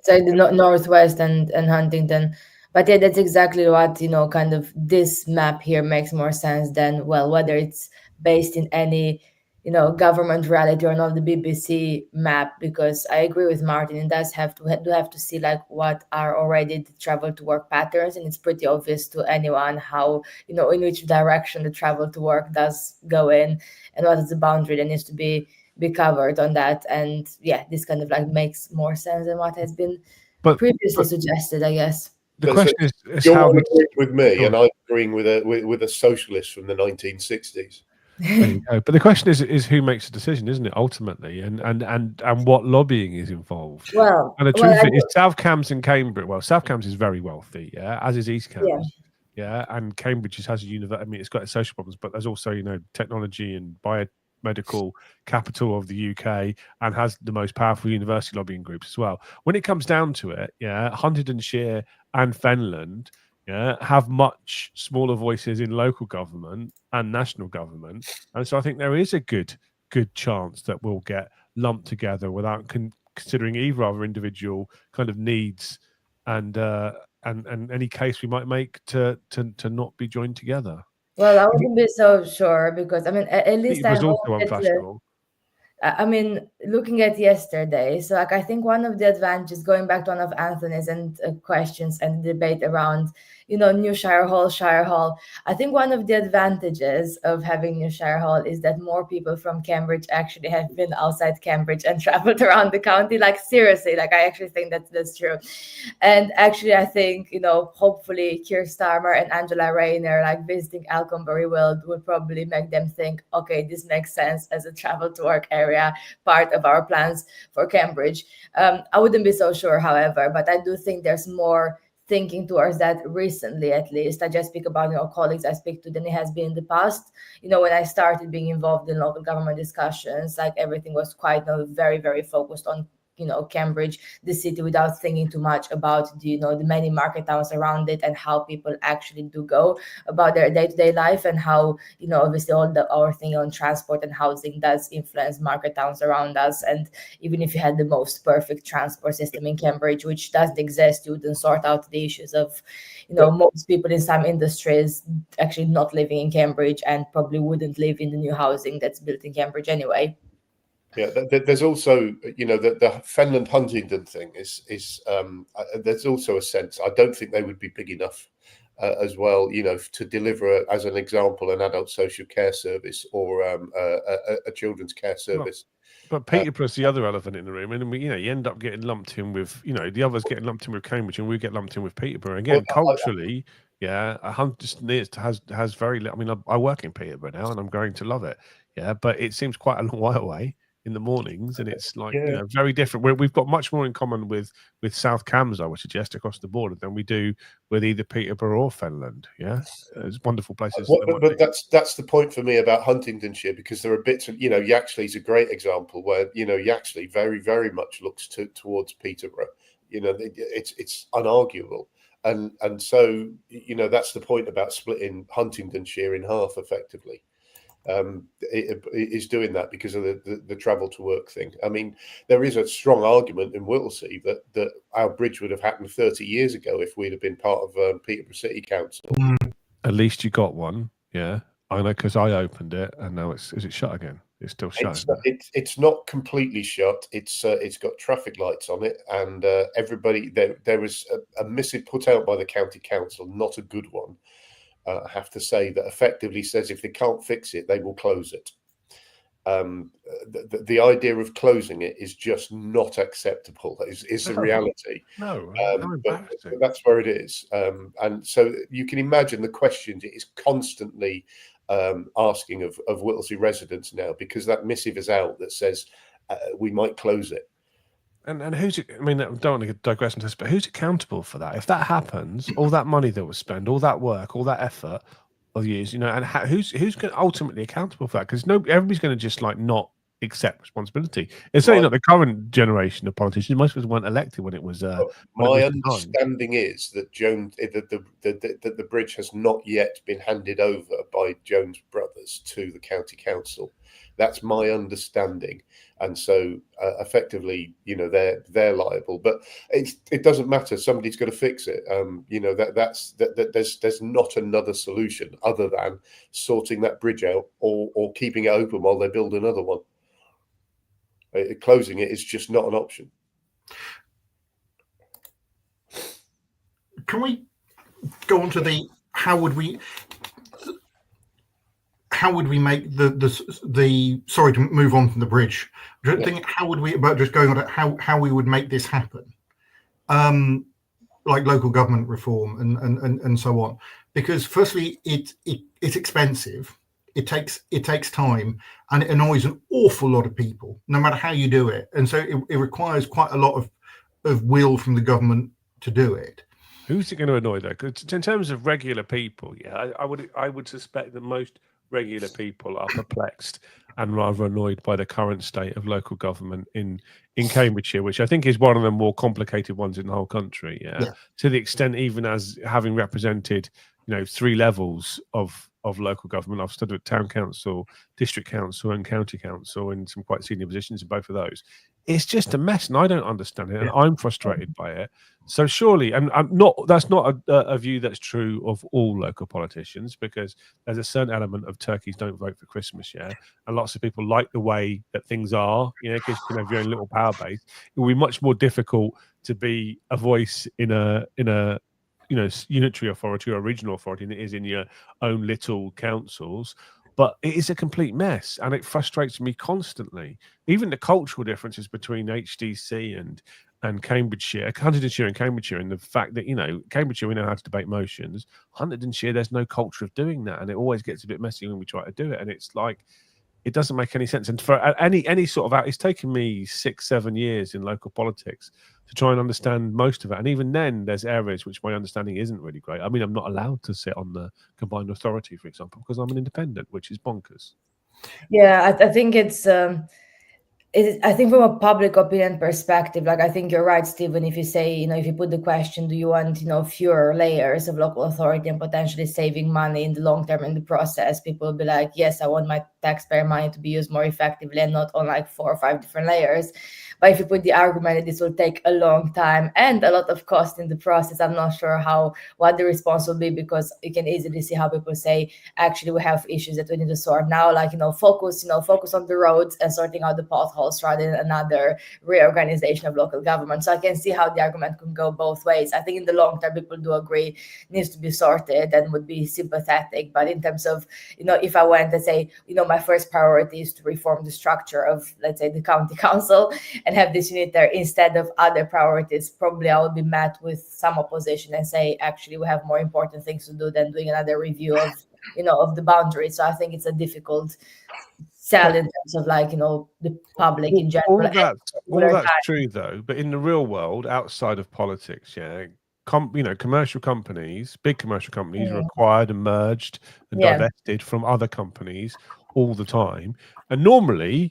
So the northwest and Huntingdon. But yeah, that's exactly what kind of this map here makes more sense than, well, whether it's based in any government reality or not, the BBC map, because I agree with Martin. It does have to see like what are already the travel to work patterns, and it's pretty obvious to anyone how in which direction the travel to work does go in, and what is the boundary that needs to be covered on that. And yeah, this kind of like makes more sense than what has been previously suggested, I guess. The question is you're how agreeing with me, and I'm agreeing with a socialist from the 1960s. There you go. But the question is who makes the decision, isn't it? Ultimately, and what lobbying is involved. Well, and the truth is, South Cambs and Cambridge. Well, South Cambs is very wealthy, as is East Cambs, and Cambridge has a university. I mean, it's got its social problems, but there's also technology and biomedical capital of the UK, and has the most powerful university lobbying groups as well. When it comes down to it, Huntingdonshire and Fenland have much smaller voices in local government and national government, and so I think there is a good chance that we'll get lumped together without considering either other individual kind of needs and any case we might make to not be joined together. Well, I wouldn't be so sure, because I mean, at least it was also unfashionable. I mean, looking at yesterday, so like I think one of the advantages, going back to one of Anthony's and questions and debate around, new Shire Hall. I think one of the advantages of having new Shire Hall is that more people from Cambridge actually have been outside Cambridge and traveled around the county. Like seriously, like I actually think that's true. And actually, I think, hopefully Keir Starmer and Angela Rayner, like visiting Alconbury would probably make them think, okay, this makes sense as a travel to work area, part of our plans for Cambridge. I wouldn't be so sure, however, but I do think there's more thinking towards that recently. At least I just speak about colleagues I speak to than it has been in the past. When I started being involved in local government discussions, like everything was quite very, very focused on Cambridge, the city, without thinking too much about the many market towns around it and how people actually do go about their day-to-day life, and how obviously our thing on transport and housing does influence market towns around us. And even if you had the most perfect transport system in Cambridge, which doesn't exist, you wouldn't sort out the issues of most people in some industries actually not living in Cambridge, and probably wouldn't live in the new housing that's built in Cambridge anyway. Yeah, there's also, the Fenland Huntingdon thing is there's also a sense, I don't think they would be big enough as well, to deliver, as an example, an adult social care service or a children's care service. But Peterborough's the other elephant in the room, and you end up getting lumped in with, the others getting lumped in with Cambridge, and we get lumped in with Peterborough again. Culturally, has very little. I mean, I work in Peterborough now, and I'm going to love it. Yeah, but it seems quite a long way away in the mornings, and it's like very different. We've got much more in common with South Cambs, I would suggest, across the border than we do with either Peterborough or Fenland. Yeah, it's wonderful places. But that's the point for me about Huntingdonshire, because there are bits of, Yaxley's a great example where Yaxley very, very much looks towards Peterborough. It's unarguable, and so that's the point about splitting Huntingdonshire in half effectively. It is doing that because of the travel to work thing. I mean, there is a strong argument in Whittlesea that our bridge would have happened 30 years ago if we'd have been part of Peterborough City Council. At least you got one, yeah. I know, because I opened it, and now is it shut again? It's still shut. It's not completely shut. It's got traffic lights on it, and everybody there was a missive put out by the county council, not a good one. I have to say, that effectively says if they can't fix it, they will close it. The idea of closing it is just not acceptable. Is the reality? No, but that's where it is. And so you can imagine the questions it is constantly asking of Whittlesea residents now, because that missive is out that says we might close it. And who's? I mean, I don't want to digress into this, but who's accountable for that? If that happens, all that money that was spent, all that work, all that effort of years, and who's ultimately accountable for that? Because everybody's going to just not accept responsibility. It's certainly not the current generation of politicians. Most of us weren't elected when it was. My understanding is that the bridge has not yet been handed over by Jones Brothers to the county council. That's my understanding, and so effectively, they're liable. But it doesn't matter. Somebody's got to fix it. There's not another solution other than sorting that bridge out or keeping it open while they build another one. Closing it is just not an option. Can we go on to how would we make the sorry to move on from the bridge. I don't think how would we, about just going on to how we would make this happen, like local government reform and so on. Because firstly, it's expensive. It takes time, and it annoys an awful lot of people, no matter how you do it. And so it requires quite a lot of will from the government to do it. Who's it going to annoy though? Because in terms of regular people, I would suspect that most regular people are perplexed and rather annoyed by the current state of local government in Cambridgeshire, which I think is one of the more complicated ones in the whole country. Yeah. To the extent, even as having represented, 3 levels of local government. I've stood at town council, district council, and county council in some quite senior positions in both of those. It's just a mess, and I don't understand it, and I'm frustrated by it. So surely, and that's not a view that's true of all local politicians, because there's a certain element of turkeys don't vote for Christmas, and lots of people like the way that things are, because you can have your own little power base. It will be much more difficult to be a voice in a unitary authority or regional authority than it is in your own little councils. But it is a complete mess, and it frustrates me constantly. Even the cultural differences between HDC and Cambridgeshire, Huntingdonshire and Cambridgeshire, and the fact that Cambridgeshire we know how to debate motions. Huntingdonshire, there's no culture of doing that, and it always gets a bit messy when we try to do it. And it's like it doesn't make any sense. And for any sort of it's taken me 6-7 years in local politics to try and understand most of it. And even then, there's areas which my understanding isn't really great. I mean, I'm not allowed to sit on the combined authority, for example, because I'm an independent, which is bonkers. Yeah, I think I think from a public opinion perspective, like I think you're right, Stephen, if you say, if you put the question, do you want, fewer layers of local authority and potentially saving money in the long term in the process, people will be like, yes, I want my taxpayer money to be used more effectively and not on like 4 or 5 different layers. But if you put the argument that this will take a long time and a lot of cost in the process, I'm not sure what the response will be, because you can easily see how people say, actually, we have issues that we need to sort now, like, focus on the roads and sorting out the potholes rather than another reorganization of local government. So I can see how the argument can go both ways. I think in the long term, people do agree it needs to be sorted and would be sympathetic. But in terms of, if I went and say, my first priority is to reform the structure of, let's say, the county council and have this unit there instead of other priorities, probably I would be met with some opposition and say, actually, we have more important things to do than doing another review of, of the boundaries. So I think it's a difficult sell in terms of the public in general. All that's true though, but in the real world, outside of politics, commercial companies, big commercial companies, are acquired and merged and divested from other companies all the time, and normally,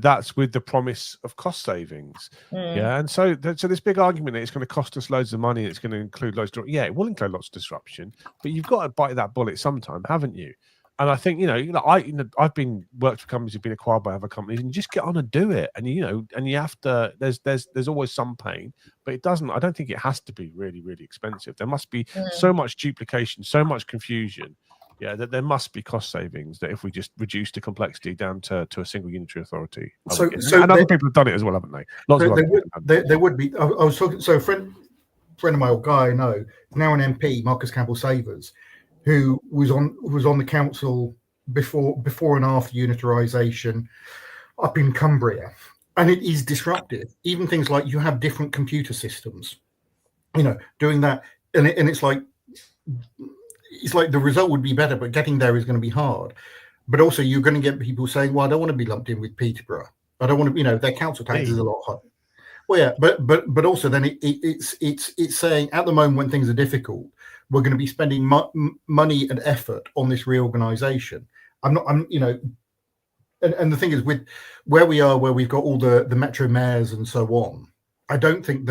that's with the promise of cost savings. And so this big argument that it's going to cost us loads of money, it's going to include loads of it will include lots of disruption, but you've got to bite that bullet sometime, haven't you? And I think I've worked for companies who've been acquired by other companies, and you just get on and do it. And and you have to. There's always some pain, but it doesn't. I don't think it has to be really, really expensive. There must be so much duplication, so much confusion. That there must be cost savings. That if we just reduce the complexity down to a single unitary authority, and other people have done it as well, haven't they? Lots of there would be. I was talking. So a friend of my old guy I know, now an MP, Marcus Campbell-Savers, who was on the council before and after unitarisation up in Cumbria, and it is disruptive. Even things like you have different computer systems, doing that, and it's like the result would be better, but getting there is going to be hard. But also, you're going to get people saying, "Well, I don't want to be lumped in with Peterborough. I don't want to, their council tax is a lot higher." Well, yeah, but also then it's saying at the moment when things are difficult, we're going to be spending money and effort on this reorganization. And the thing is, with where we are, where we've got all the metro mayors and so on, I don't think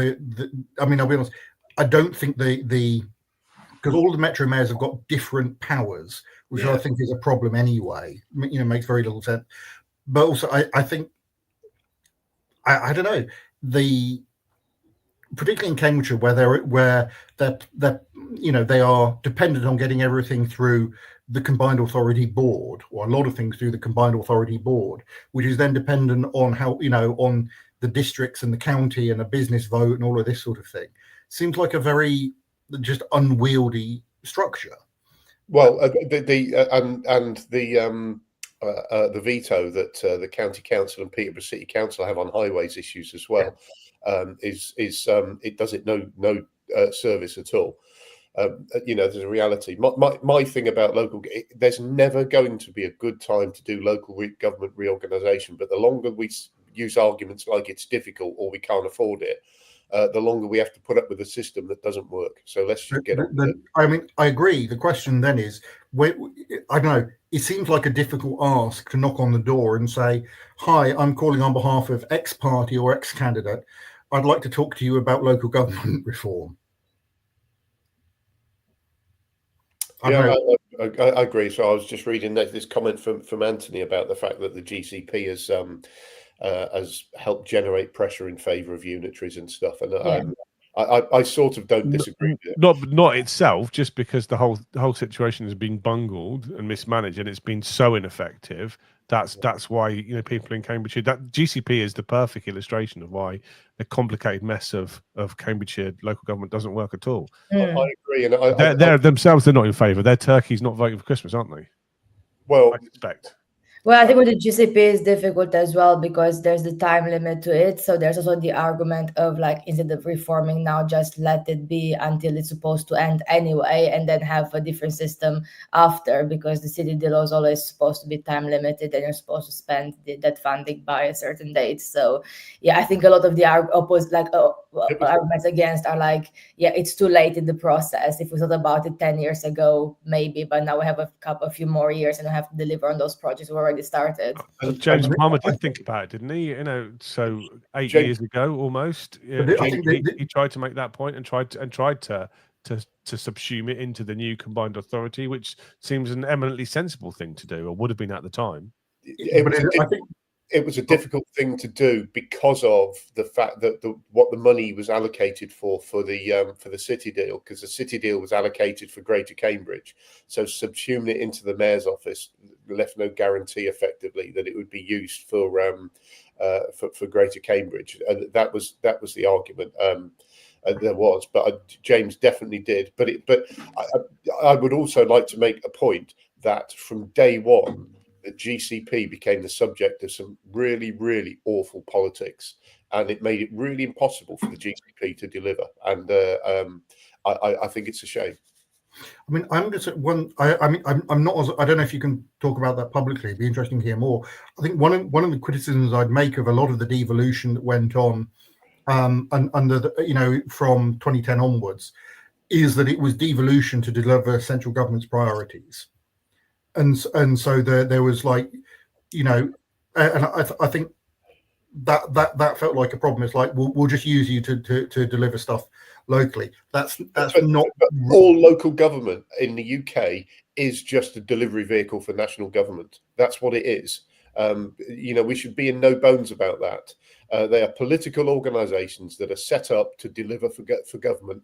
I'll be honest, I don't think because all the metro mayors have got different powers, which I think is a problem anyway. Makes very little sense. But also, I think I don't know, particularly in Cambridgeshire, where they are dependent on getting everything through the combined authority board, or a lot of things through the combined authority board, which is then dependent on how on the districts and the county and a business vote and all of this sort of thing. Seems like a very just unwieldy structure. Well, the veto that the county council and Peterborough City Council have on highways issues as well is it does it no service at all. There's a reality. My thing about there's never going to be a good time to do local government reorganisation, but the longer we use arguments like it's difficult or we can't afford it, the longer we have to put up with a system that doesn't work. So let's just get on with it. I mean, I agree. The question then is, I don't know, it seems like a difficult ask to knock on the door and say, "Hi, I'm calling on behalf of X party or X candidate. I'd like to talk to you about local government reform." I agree. So I was just reading this comment from Anthony about the fact that the GCP has helped generate pressure in favour of unitaries and stuff. And I sort of don't disagree with it. Not itself, just because the whole situation has been bungled and mismanaged, and it's been so ineffective. That's why people in Cambridgeshire. That GCP is the perfect illustration of why the complicated mess of Cambridgeshire local government doesn't work at all. I agree, and they're themselves they're not in favour. Their turkey's not voting for Christmas, aren't they? Well, I suspect. Well, I think with the GCP is difficult as well because there's the time limit to it. So there's also the argument of like, instead of reforming now, just let it be until it's supposed to end anyway, and then have a different system after, because the city deal is always supposed to be time limited and you're supposed to spend that funding by a certain date. So yeah, I think a lot of the arguments against are like, yeah, it's too late in the process. If we thought about it 10 years ago, maybe, but now we have a few more years and we have to deliver on those projects we already started. James Palmer did think about it, didn't he? So 8 years ago almost, he tried to make that point and tried to subsume it into the new combined authority, which seems an eminently sensible thing to do, or would have been at the time. It was a difficult thing to do because of the fact that what the money was allocated for the city deal, because the city deal was allocated for Greater Cambridge. So subsuming it into the mayor's office left no guarantee, effectively, that it would be used for Greater Cambridge. And that was the argument. There was, but James definitely did. But I would also like to make a point that from day one, the GCP became the subject of some really, really awful politics, and it made it really impossible for the GCP to deliver. And I think it's a shame. I mean, I'm just one. I'm not. I don't know if you can talk about that publicly. It'd be interesting to hear more. I think one of the criticisms I'd make of a lot of the devolution that went on, and under the, from 2010 onwards, is that it was devolution to deliver central government's priorities. And so there was like, and I think that felt like a problem. It's like we'll just use you to deliver stuff locally. That's not. But all local government in the UK is just a delivery vehicle for national government. That's what it is. We should be in no bones about that. They are political organisations that are set up to deliver for government.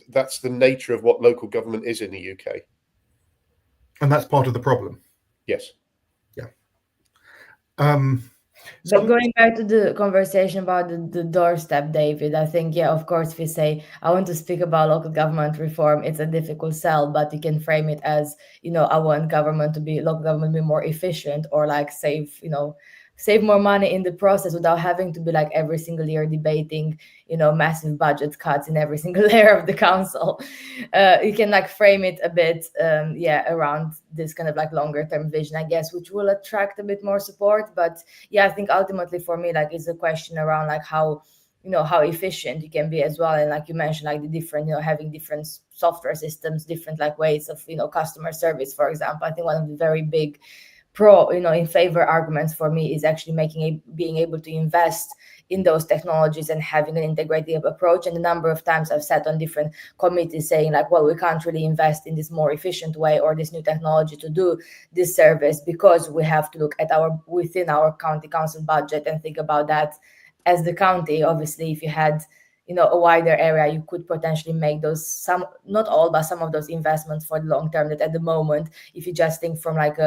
That's the nature of what local government is in the UK. And that's part of the problem. Yes. Yeah. But going back to the conversation about the doorstep, David, I think, yeah, of course, if you say, I want to speak about local government reform, it's a difficult sell, but you can frame it as, I want local government to be more efficient, or like save more money in the process without having to be like every single year debating, massive budget cuts in every single layer of the council. You can like frame it a bit, around this kind of like longer term vision, I guess, which will attract a bit more support. But yeah, I think ultimately for me, like, it's a question around like how efficient you can be as well. And like you mentioned, like the different, having different software systems, different like ways of, customer service, for example. I think one of the very big in favor arguments for me is actually being able to invest in those technologies and having an integrated approach. And a number of times I've sat on different committees saying like, well, we can't really invest in this more efficient way or this new technology to do this service, because we have to look at within our county council budget and think about that as the county. Obviously, if you had a wider area, you could potentially make not all, but some of those investments for the long term, that at the moment, if you just think from like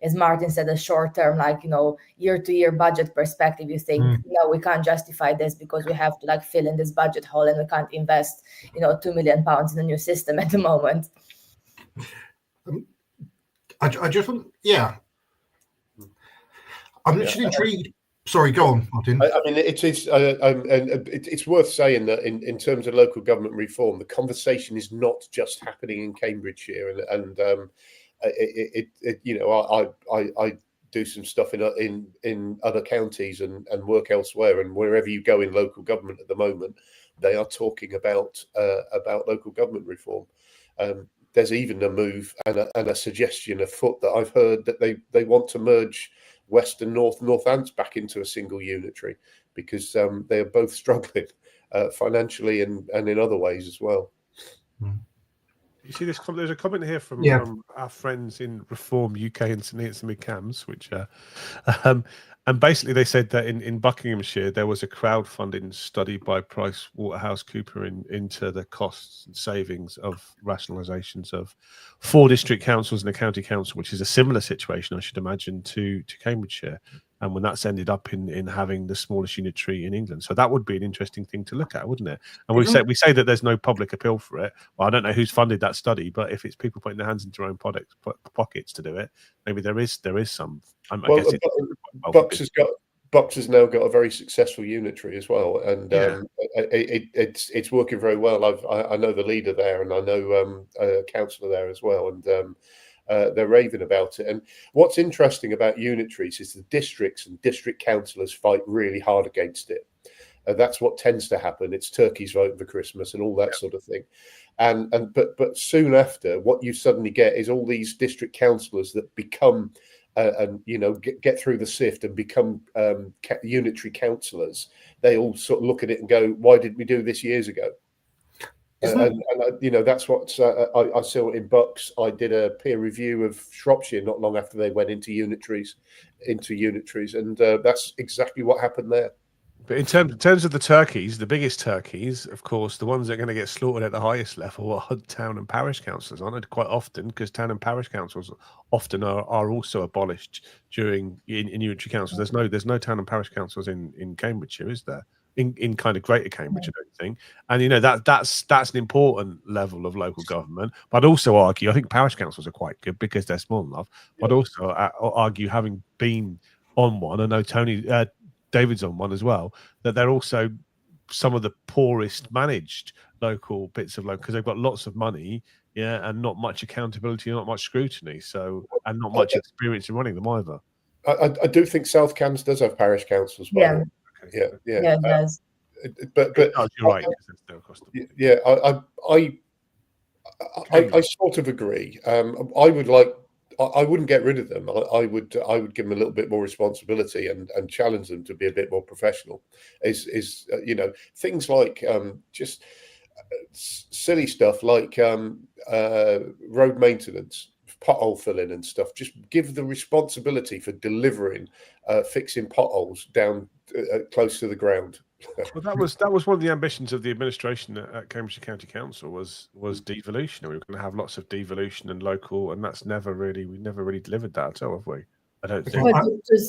as Martin said, a short term, like, year-to-year budget perspective, you think, no, we can't justify this because we have to like fill in this budget hole and we can't invest, £2 million in a new system at the moment. I just want, I'm literally intrigued. Sorry, go on, Martin. I mean, it's worth saying that in terms of local government reform, the conversation is not just happening in Cambridgeshire, and I do some stuff in other counties and work elsewhere, and wherever you go in local government at the moment, they are talking about local government reform. There's even a move and a suggestion afoot that I've heard that they want to merge West and Northants back into a single unitary, because they are both struggling financially and in other ways as well. You see this? There's a comment here from our friends in Reform UK and St Cams, which and basically they said that in Buckinghamshire there was a crowdfunding study by PricewaterhouseCoopers into the costs and savings of rationalisations of 4 district councils and a county council, which is a similar situation, I should imagine, to Cambridgeshire. And when that's ended up in having the smallest unitary in England, so that would be an interesting thing to look at, wouldn't it? And we say that there's no public appeal for it. Well, I don't know who's funded that study, but if it's people putting their hands into their own pockets to do it, maybe there is some. I guess Bucks has now got a very successful unitary as well, and it's working very well. I know the leader there, and I know a councillor there as well, and they're raving about it. And what's interesting about unitaries is the districts and district councillors fight really hard against it. That's what tends to happen. It's turkeys voting for Christmas and all that sort of thing. But soon after, what you suddenly get is all these district councillors that become and get through the sift and become unitary councillors. They all sort of look at it and go, "Why did we do this years ago?" And that's what I saw in Bucks. I did a peer review of Shropshire not long after they went into unitaries, and that's exactly what happened there. But in terms of the turkeys, the biggest turkeys, of course, the ones that are going to get slaughtered at the highest level are town and parish councils, aren't it? Quite often, because town and parish councils often are also abolished in unitary councils. There's no town and parish councils in Cambridgeshire, is there? In kind of Greater Cambridge, I don't think. And that's an important level of local government. But I'd also argue, I think parish councils are quite good because they're small enough. But also argue, having been on one, I know Tony David's on one as well, that they're also some of the poorest managed local bits of local, because they've got lots of money, and not much accountability, not much scrutiny, and not much experience in running them either. I do think South Cambs does have parish councils. Yeah, it does. But you're right. I sort of agree. I wouldn't get rid of them. I would give them a little bit more responsibility and challenge them to be a bit more professional. Things like just silly stuff like road maintenance, pothole filling and stuff. Just give the responsibility for delivering, fixing potholes down close to the ground. Well, that was one of the ambitions of the administration at Cambridgeshire County Council was devolution. We were going to have lots of devolution and local, and we never really delivered that at all, have we? I don't think. But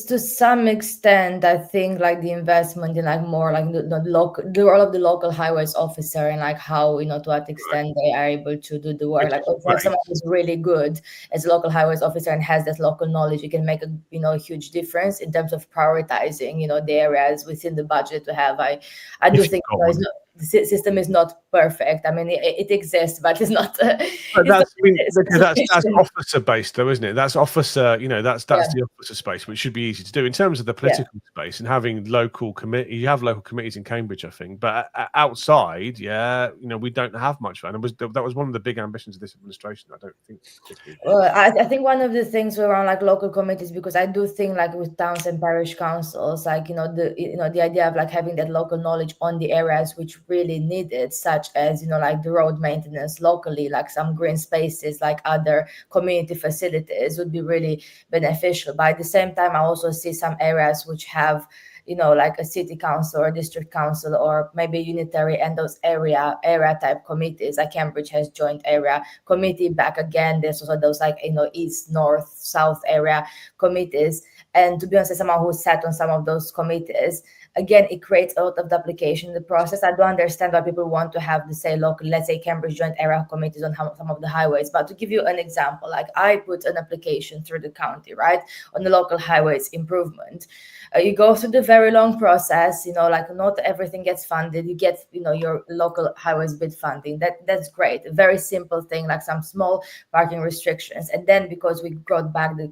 to some extent, I think like the investment in like more like the role of the local highways officer and like how to what extent they are able to do the work. Like if someone is really good as a local highways officer and has that local knowledge, you can make a huge difference in terms of prioritizing the areas within the budget to have. I do think the system is not perfect. I mean, it exists, but it's not. That's officer based, though, isn't it? That's officer. That's the officer space, which should be easy to do in terms of the political space and having local committee. You have local committees in Cambridge, I think, but outside, we don't have much of that. That was one of the big ambitions of this administration. I don't think. Well, I think one of the things around like local committees, because I do think like with towns and parish councils, like the idea of like having that local knowledge on the areas which really need it, such as like the road maintenance locally, like some green spaces, like other community facilities would be really beneficial. But at the same time, I also see some areas which have like a city council or district council or maybe unitary and those area type committees. Like Cambridge has joint area committee. Back again, there's also those like east, north, south area committees. And to be honest, as someone who sat on some of those committees, again, it creates a lot of duplication in the process. I don't understand why people want to have let's say Cambridge Joint Area Committees on some of the highways. But to give you an example, like I put an application through the county, right, on the local highways improvement. You go through the very long process, like not everything gets funded. You get, your local highways bid funding. That's great. A very simple thing, like some small parking restrictions. And then because we brought back the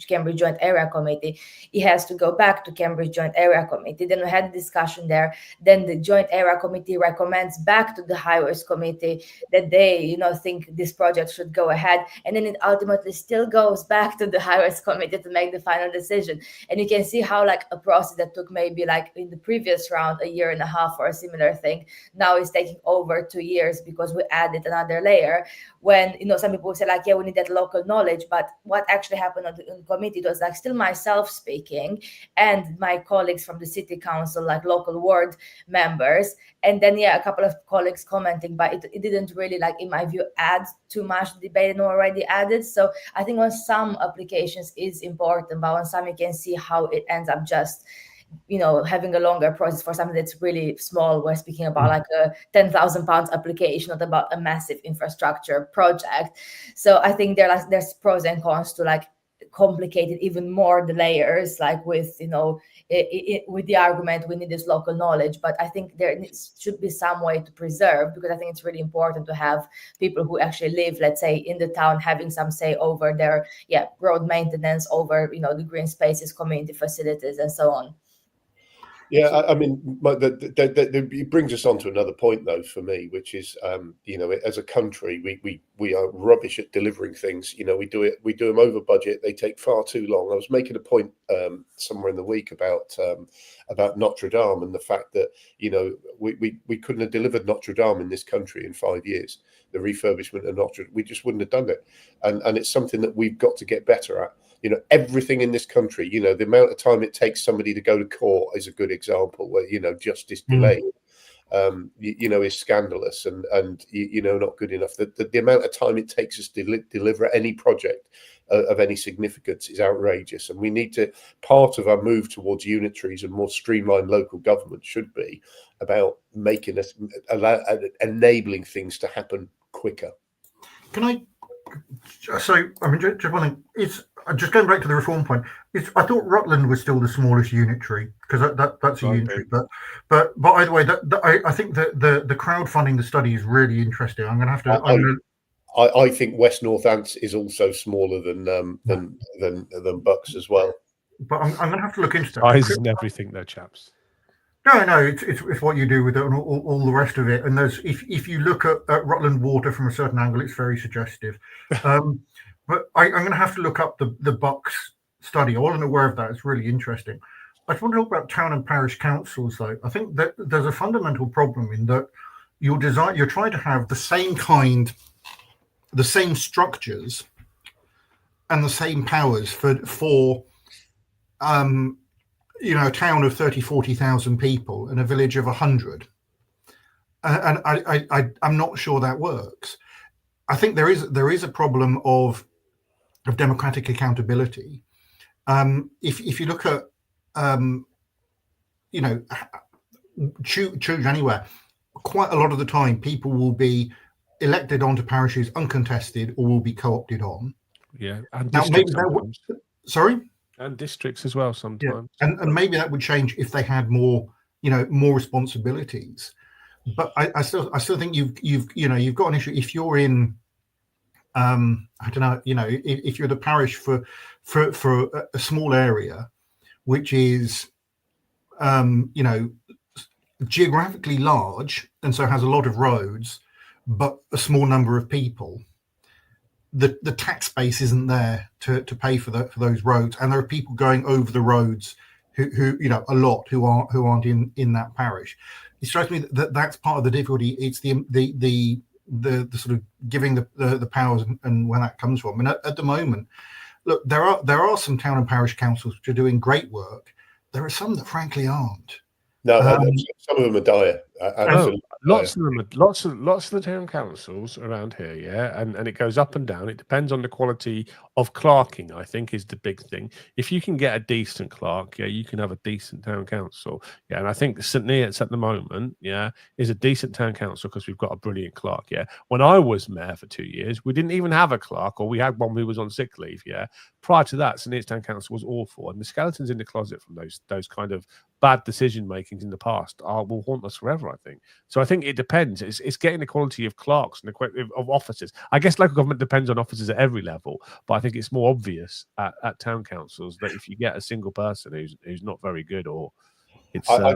Cambridge Joint Area Committee, it has to go back to Cambridge Joint Area Committee. Then we had a discussion there. Then the Joint Area Committee recommends back to the Highways Committee that they, think this project should go ahead. And then it ultimately still goes back to the Highways Committee to make the final decision. And you can see how like a process that took took maybe like in the previous round 1.5 years or a similar thing, now it's taking over 2 years because we added another layer. When, you know, some people say like, yeah, we need that local knowledge, but what actually happened on the committee, it was like still myself speaking and my colleagues from the city council, like local ward members, and then a couple of colleagues commenting, but it didn't really, like, in my view, add too much debate and already added. So I think on some applications is important, but on some you can see how it ends up just, you know, having a longer process for something that's really small. We're speaking about like a £10,000 application, not about a massive infrastructure project. So I think there's pros and cons to like complicate it even more, the layers, like with, you know, with the argument we need this local knowledge. But I think there should be some way to preserve, because I think it's really important to have people who actually live, let's say, in the town having some say over their road maintenance, over, you know, the green spaces, community facilities, and so on. Yeah, I mean, it brings us on to another point, though, for me, which is, you know, as a country, we are rubbish at delivering things. You know, we do them over budget. They take far too long. I was making a point somewhere in the week about Notre Dame and the fact that, you know, we couldn't have delivered Notre Dame in this country in 5 years. The refurbishment of Notre Dame, we just wouldn't have done it, and it's something that we've got to get better at. You know, everything in this country, you know, the amount of time it takes somebody to go to court is a good example where, you know, justice delayed, you know, is scandalous and you know, not good enough. The amount of time it takes us to deliver any project of any significance is outrageous. And we need to, part of our move towards unitaries and more streamlined local government should be about making us, enabling things to happen quicker. Can I? So, I mean, just one thing. It's just going back to the reform point. I thought Rutland was still the smallest unitary, because that's a unitary. But either way, I think that the crowdfunding the study is really interesting. I'm going to have to. I think West Northants is also smaller than Bucks as well. But I'm going to have to look into that. Size and everything, though, chaps. No, it's what you do with it and all the rest of it. And there's if you look at Rutland Water from a certain angle, it's very suggestive. But I'm going to have to look up the Bucks study. I wasn't aware of that. It's really interesting. I just want to talk about town and parish councils, though. I think that there's a fundamental problem in that you're trying to have the same structures and the same powers for you know, a town of 30, 40,000 people and a village of 100. And I'm not sure that works. I think there is a problem of democratic accountability. If you look at, you know, choose anywhere, quite a lot of the time people will be elected onto parishes uncontested or will be co-opted on. Yeah, and now maybe that sorry. And districts as well sometimes. Yeah. And maybe that would change if they had more, you know, more responsibilities. But I still think you've got an issue if you're in I don't know, you know, if you're the parish for a small area, which is you know, geographically large and so has a lot of roads, but a small number of people. The tax base isn't there to pay for those roads, and there are people going over the roads who you know, a lot who aren't in that parish. It strikes me that that's part of the difficulty. It's the sort of giving the powers and where that comes from. And at the moment, look, there are some town and parish councils which are doing great work. There are some that frankly aren't. No, some of them are dire. Absolutely. Lots of them, lots of the town councils around here, yeah, and it goes up and down. It depends on the quality of clerking, I think, is the big thing. If you can get a decent clerk, yeah, you can have a decent town council, yeah. And I think St Neots at the moment, yeah, is a decent town council because we've got a brilliant clerk, yeah. When I was mayor for 2 years, we didn't even have a clerk, or we had one who was on sick leave, yeah. Prior to that, St Neots Town Council was awful, and the skeletons in the closet from those kind of bad decision makings in the past will haunt us forever, I think. So I think it depends. It's getting the quality of clerks and of officers. I guess local government depends on officers at every level, but I think it's more obvious at town councils that if you get a single person who's not very good, or it's I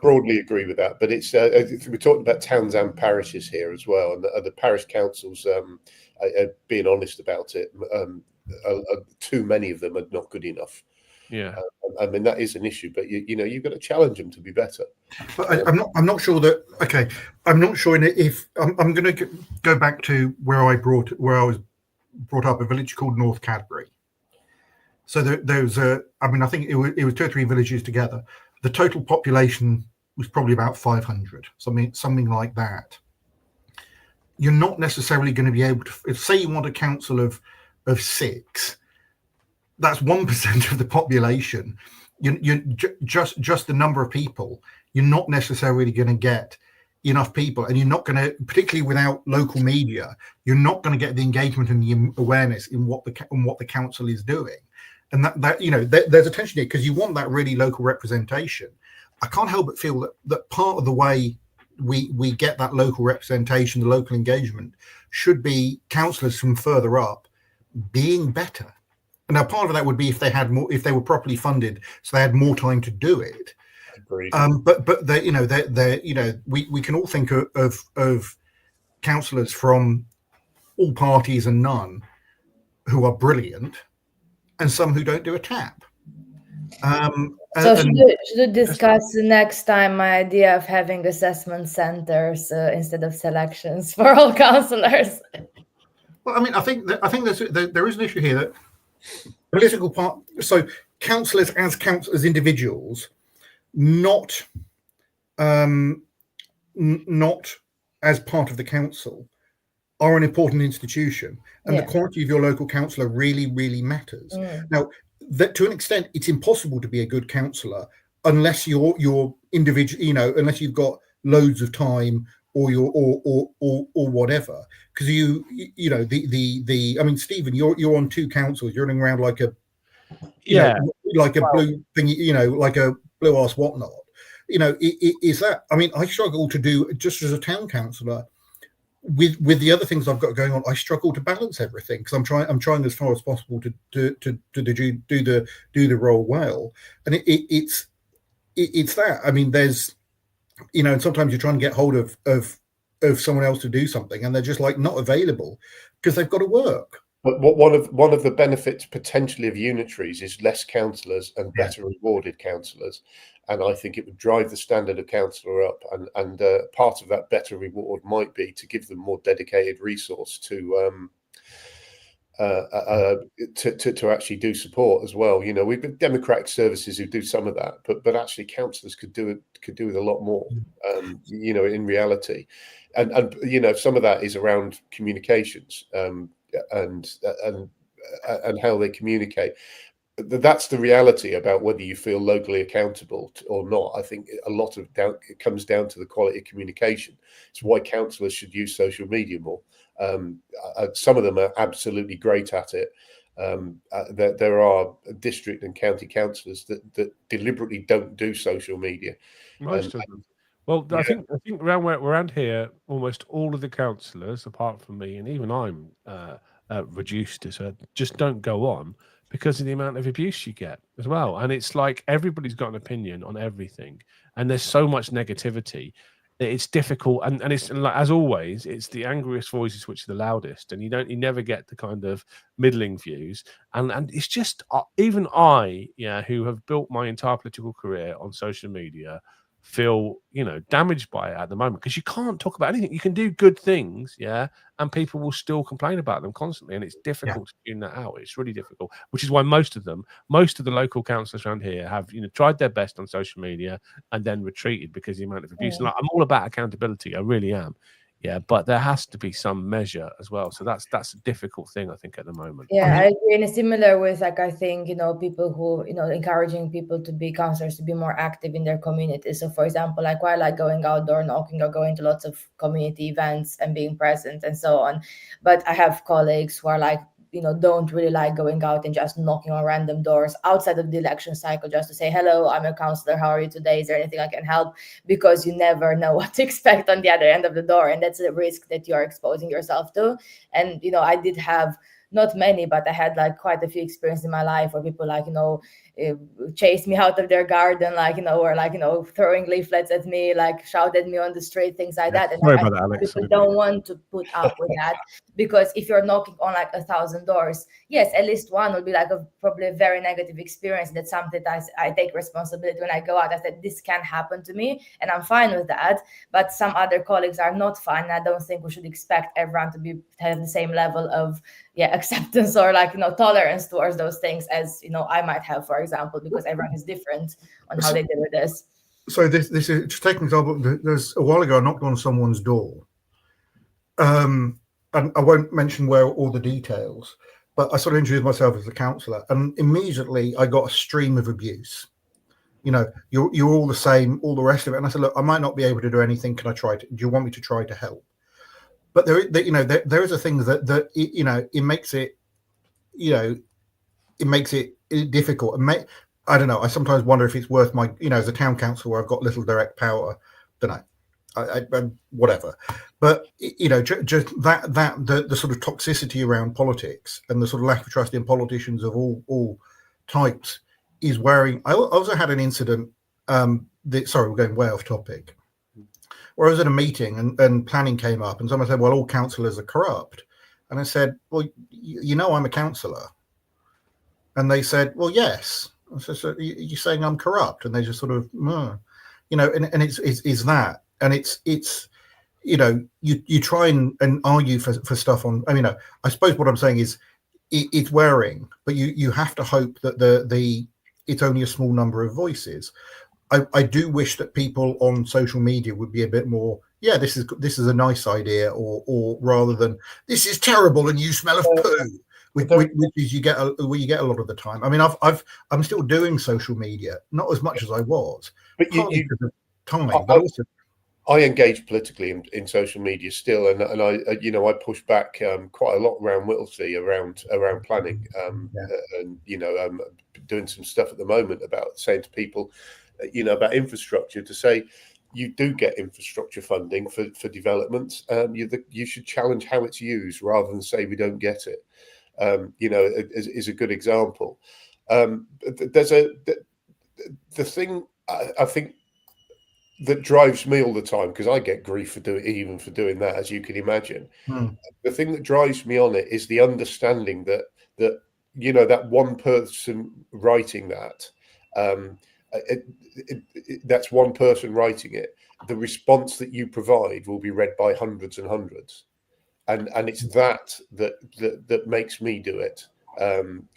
broadly agree with that, but it's we're talking about towns and parishes here as well, and the parish councils, being honest about it, too many of them are not good enough. Yeah. I mean, that is an issue, but you've got to challenge them to be better. But I'm not sure that. Okay, I'm not sure if I'm going to go back to where I was brought up, a village called North Cadbury. So there's I mean, I think it was 2 or 3 villages together. The total population was probably about 500, something like that. You're not necessarily going to be able to, if say you want a council of 6, that's 1% of the population. You just the number of people. You're not necessarily going to get enough people, and you're not going to, particularly without local media, you're not going to get the engagement and the awareness in what the council is doing. And that there's a tension here, because you want that really local representation. I can't help but feel that part of the way we get that local representation, the local engagement, should be councillors from further up being better. And now part of that would be if they were properly funded, so they had more time to do it. Agreed. But we can all think of councillors from all parties and none who are brilliant, and some who don't do a tap. So should we discuss next time my idea of having assessment centers instead of selections for all councillors? Well, I mean, I think there is an issue here that political part. So councillors as individuals, not as part of the council, are an important institution, and the quality of your local councillor really, really matters. Now, that to an extent, it's impossible to be a good councillor unless you're individual, unless you've got loads of time or whatever. Because I mean, Stephen, you're on 2 councils, you're running around like a blue thing, like a blue ass whatnot. Is that? I mean, I struggle to do, just as a town councillor, with the other things I've got going on, I struggle to balance everything, because I'm trying as far as possible to do the role well, and it's that. I mean, there's and sometimes you're trying to get hold of someone else to do something, and they're just like not available because they've got to work. But one of the benefits potentially of unitaries is less councillors and better rewarded councillors, and I think it would drive the standard of councillor up. And part of that better reward might be to give them more dedicated resource to actually do support as well. We've got democratic services who do some of that, but actually councillors could do with a lot more. In reality, and some of that is around communications. And how they communicate. That's the reality about whether you feel locally accountable or not. I think a lot of it comes down to the quality of communication. It's why councillors should use social media more. Some of them are absolutely great at it. There are district and county councillors that deliberately don't do social media. Most of them. Well, I think around here, almost all of the councillors, apart from me, and even I'm reduced to just don't go on because of the amount of abuse you get as well. And it's like everybody's got an opinion on everything, and there's so much negativity that it's difficult. And it's like, as always, it's the angriest voices which are the loudest, and you never get the kind of middling views. And it's just even I, who have built my entire political career on social media, feel damaged by it at the moment, because you can't talk about anything. You can do good things, and people will still complain about them constantly, and it's difficult to tune that out. It's really difficult, which is why most of the local councillors around here have tried their best on social media and then retreated because of the amount of abuse. Like, I'm all about accountability, I really am, but there has to be some measure as well. So that's a difficult thing, I think, at the moment. I agree. And it's similar with, like, I think people who encouraging people to be councillors to be more active in their community. So, for example, like, I like going outdoor knocking or going to lots of community events and being present and so on. But I have colleagues who are like, don't really like going out and just knocking on random doors outside of the election cycle just to say, hello, I'm a councillor, how are you today? Is there anything I can help? Because you never know what to expect on the other end of the door. And that's a risk that you're exposing yourself to. And, I did have not many, but I had like quite a few experiences in my life where people like, chased me out of their garden, like, or like, throwing leaflets at me, like shout at me on the street, things like that. And sorry I about that, Alex. people don't want to put up with that, because if you're knocking on like 1,000 doors, yes, at least one will be like probably a very negative experience. That's something that I take responsibility when I go out. I said, this can happen to me and I'm fine with that. But some other colleagues are not fine. And I don't think we should expect everyone to have the same level of acceptance or like, tolerance towards those things as, I might have, for example, because everyone is different on how they deal with this. So this is, to take an example, there's a while ago I knocked on someone's door. And I won't mention where all the details, but I sort of introduced myself as a counsellor, and immediately I got a stream of abuse. You're all the same, all the rest of it. And I said, look, I might not be able to do anything. Can I try to? Do you want me to try to help? But there is a thing that it makes it, it makes it difficult. And I don't know. I sometimes wonder if it's worth my, as a town council where I've got little direct power. Don't know. I whatever, but just the sort of toxicity around politics and the sort of lack of trust in politicians of all types is wearing. I also had an incident. Sorry, we're going way off topic. Where I was at a meeting and planning came up, and someone said, "Well, all councillors are corrupt," and I said, "Well, I'm a councillor," and they said, "Well, yes." I said, "So you're saying I'm corrupt?" And they just sort of, and it's that. And it's you try and argue for stuff on. I mean, I suppose what I'm saying is it's wearing, but you have to hope that it's only a small number of voices. I do wish that people on social media would be a bit more. Yeah, this is a nice idea, or rather than this is terrible and you smell of poo, which is you get a lot of the time. I mean, I'm still doing social media, not as much as I was, but I engage politically in social media still, and I push back quite a lot around Whittlesea, around planning, and doing some stuff at the moment about saying to people, about infrastructure, to say you do get infrastructure funding for development. You should challenge how it's used rather than say we don't get it. Is a good example. There's the thing I think that drives me all the time, because I get grief for doing that, as you can imagine. The thing that drives me on it is the understanding that that one person writing that, that's one person writing it. The response that you provide will be read by hundreds and hundreds, and it's that makes me do it.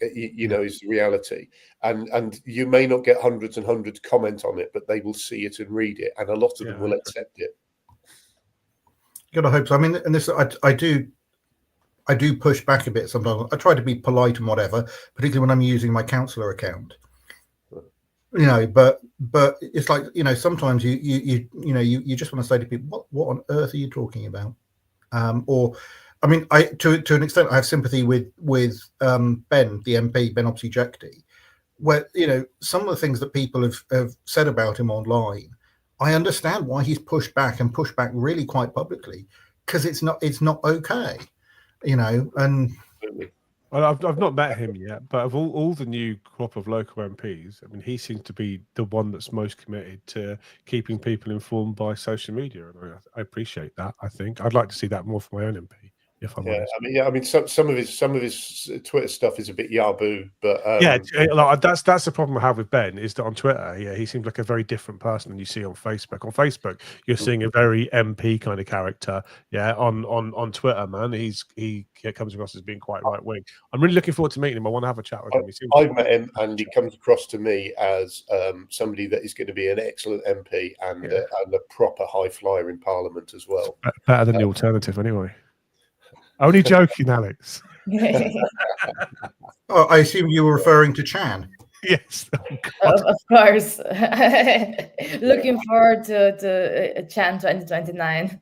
Is the reality, and you may not get hundreds and hundreds comment on it, but they will see it and read it, and a lot of them will accept it. You gotta hope so. I mean, and this I do push back a bit sometimes. I try to be polite and whatever, particularly when I'm using my councillor account. But it's like, sometimes you just want to say to people, what on earth are you talking about? Or I mean, to an extent, I have sympathy with Ben, the MP, Ben Opsy-Jekti, where some of the things that people have said about him online. I understand why he's pushed back really quite publicly, because it's not okay, and. Well, I've not met him yet, but of all the new crop of local MPs, I mean, he seems to be the one that's most committed to keeping people informed by social media, and I appreciate that. I think I'd like to see that more for my own MP. If I'm honest. I mean, some of his Twitter stuff is a bit yaboo, but that's the problem I have with Ben, is that on Twitter, he seems like a very different person than you see on Facebook. On Facebook, you're seeing a very MP kind of character. Yeah, on Twitter, man, he comes across as being quite right wing. I'm really looking forward to meeting him. I want to have a chat with him. I've met him, and he comes across to me as somebody that is going to be an excellent MP and a proper high flyer in Parliament as well. Better than the alternative, anyway. Only joking, Alex. Oh, I assume you were referring to Chan. Yes, of course. Looking forward to Chan 2029.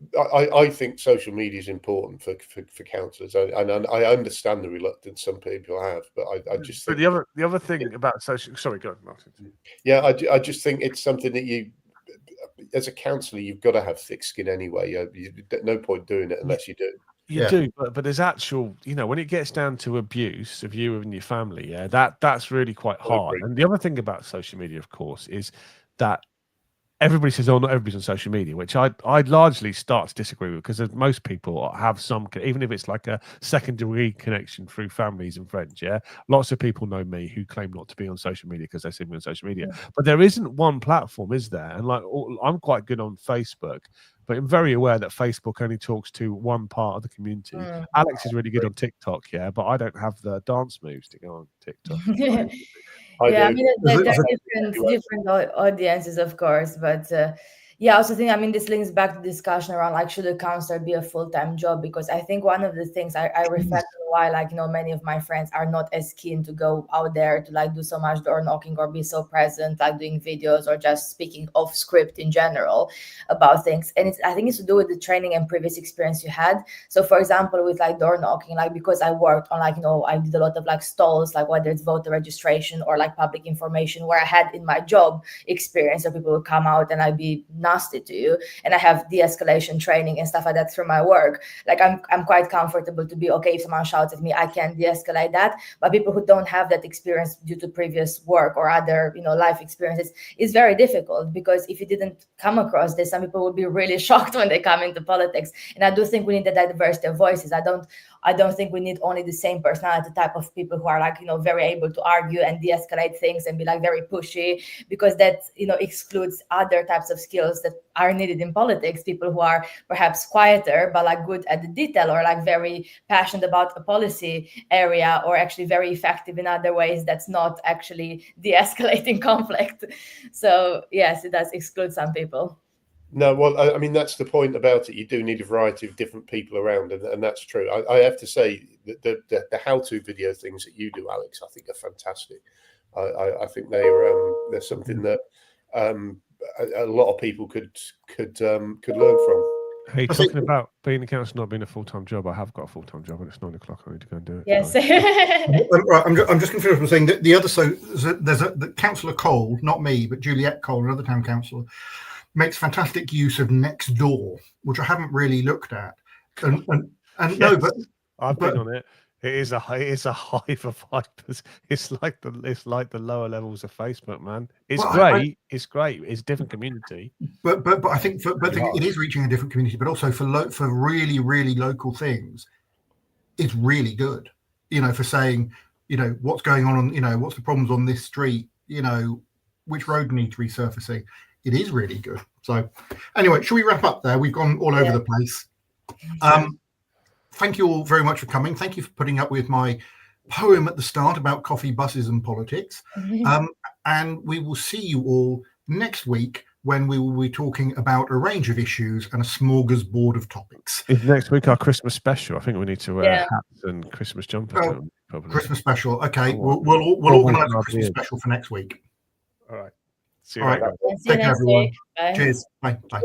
I think social media is important for councillors, and I understand the reluctance some people have, but I just think the other thing about social. Sorry, go on, Martin. Yeah, I just think it's something that as a counsellor, you've got to have thick skin anyway. No point doing it unless you do. You do, but there's actual, when it gets down to abuse of you and your family, that's really quite hard. And the other thing about social media, of course, is that everybody says, "Oh, not everybody's on social media," which I'd largely start to disagree with, because most people have some, even if it's like a secondary connection through families and friends. Yeah, lots of people know me who claim not to be on social media because they see me on social media, but there isn't one platform, is there? And like, I'm quite good on Facebook, but I'm very aware that Facebook only talks to one part of the community. Alex is really good on TikTok, but I don't have the dance moves to go on TikTok. I mean, there's different audiences, of course, but I also think, I mean, this links back to the discussion around like, should a counselor be a full-time job? Because I think one of the things I reflect on why, like, many of my friends are not as keen to go out there to like do so much door knocking or be so present, like doing videos or just speaking off script in general about things. And I think it's to do with the training and previous experience you had. So for example, with like door knocking, like, because I worked on like, I did a lot of like stalls, like whether it's voter registration or like public information, where I had in my job experience, so people would come out and I'd be nasty to you, and I have de-escalation training and stuff like that through my work. Like I'm quite comfortable to be okay if someone shouts at me, I can de-escalate that. But people who don't have that experience due to previous work or other life experiences, it's very difficult, because if you didn't come across this, some people would be really shocked when they come into politics. And I do think we need the diversity of voices. I don't think we need only the same personality type of people who are like, very able to argue and de-escalate things and be like very pushy, because that, excludes other types of skills that are needed in politics. People who are perhaps quieter, but like good at the detail, or like very passionate about a policy area, or actually very effective in other ways that's not actually de-escalating conflict. So yes, it does exclude some people. No, well, I mean, that's the point about it. You do need a variety of different people around, and that's true. I have to say that the how-to video things that you do, Alex, I think are fantastic. I think they're something that a lot of people could learn from. Hey, talking about being a counsellor not being a full-time job, I have got a full-time job, and it's 9 o'clock. I need to go and do it. Yes. I'm just confused from saying that the other. So there's the Councillor Cole, not me, but Juliet Cole, another town councillor, makes fantastic use of Nextdoor, which I haven't really looked at. And yes, no, but I've been on it. It is a hive of vipers. It's like the lower levels of Facebook, man. It's great. It's great. It's a different community. But I think it is reaching a different community. But also for really, really local things, it's really good. For saying, what's going on, what's the problems on this street, which road needs resurfacing. It is really good. So anyway, should we wrap up there? We've gone all over the place. Thank you all very much for coming. Thank you for putting up with my poem at the start about coffee, buses and politics. And we will see you all next week, when we will be talking about a range of issues and a smorgasbord of topics. Is next week our Christmas special? I think we need to wear hats and Christmas jumpers. Christmas special. Okay, we'll organise a Christmas special for next week. All right. See you later. Take care, everyone. Cheers. Bye. Bye.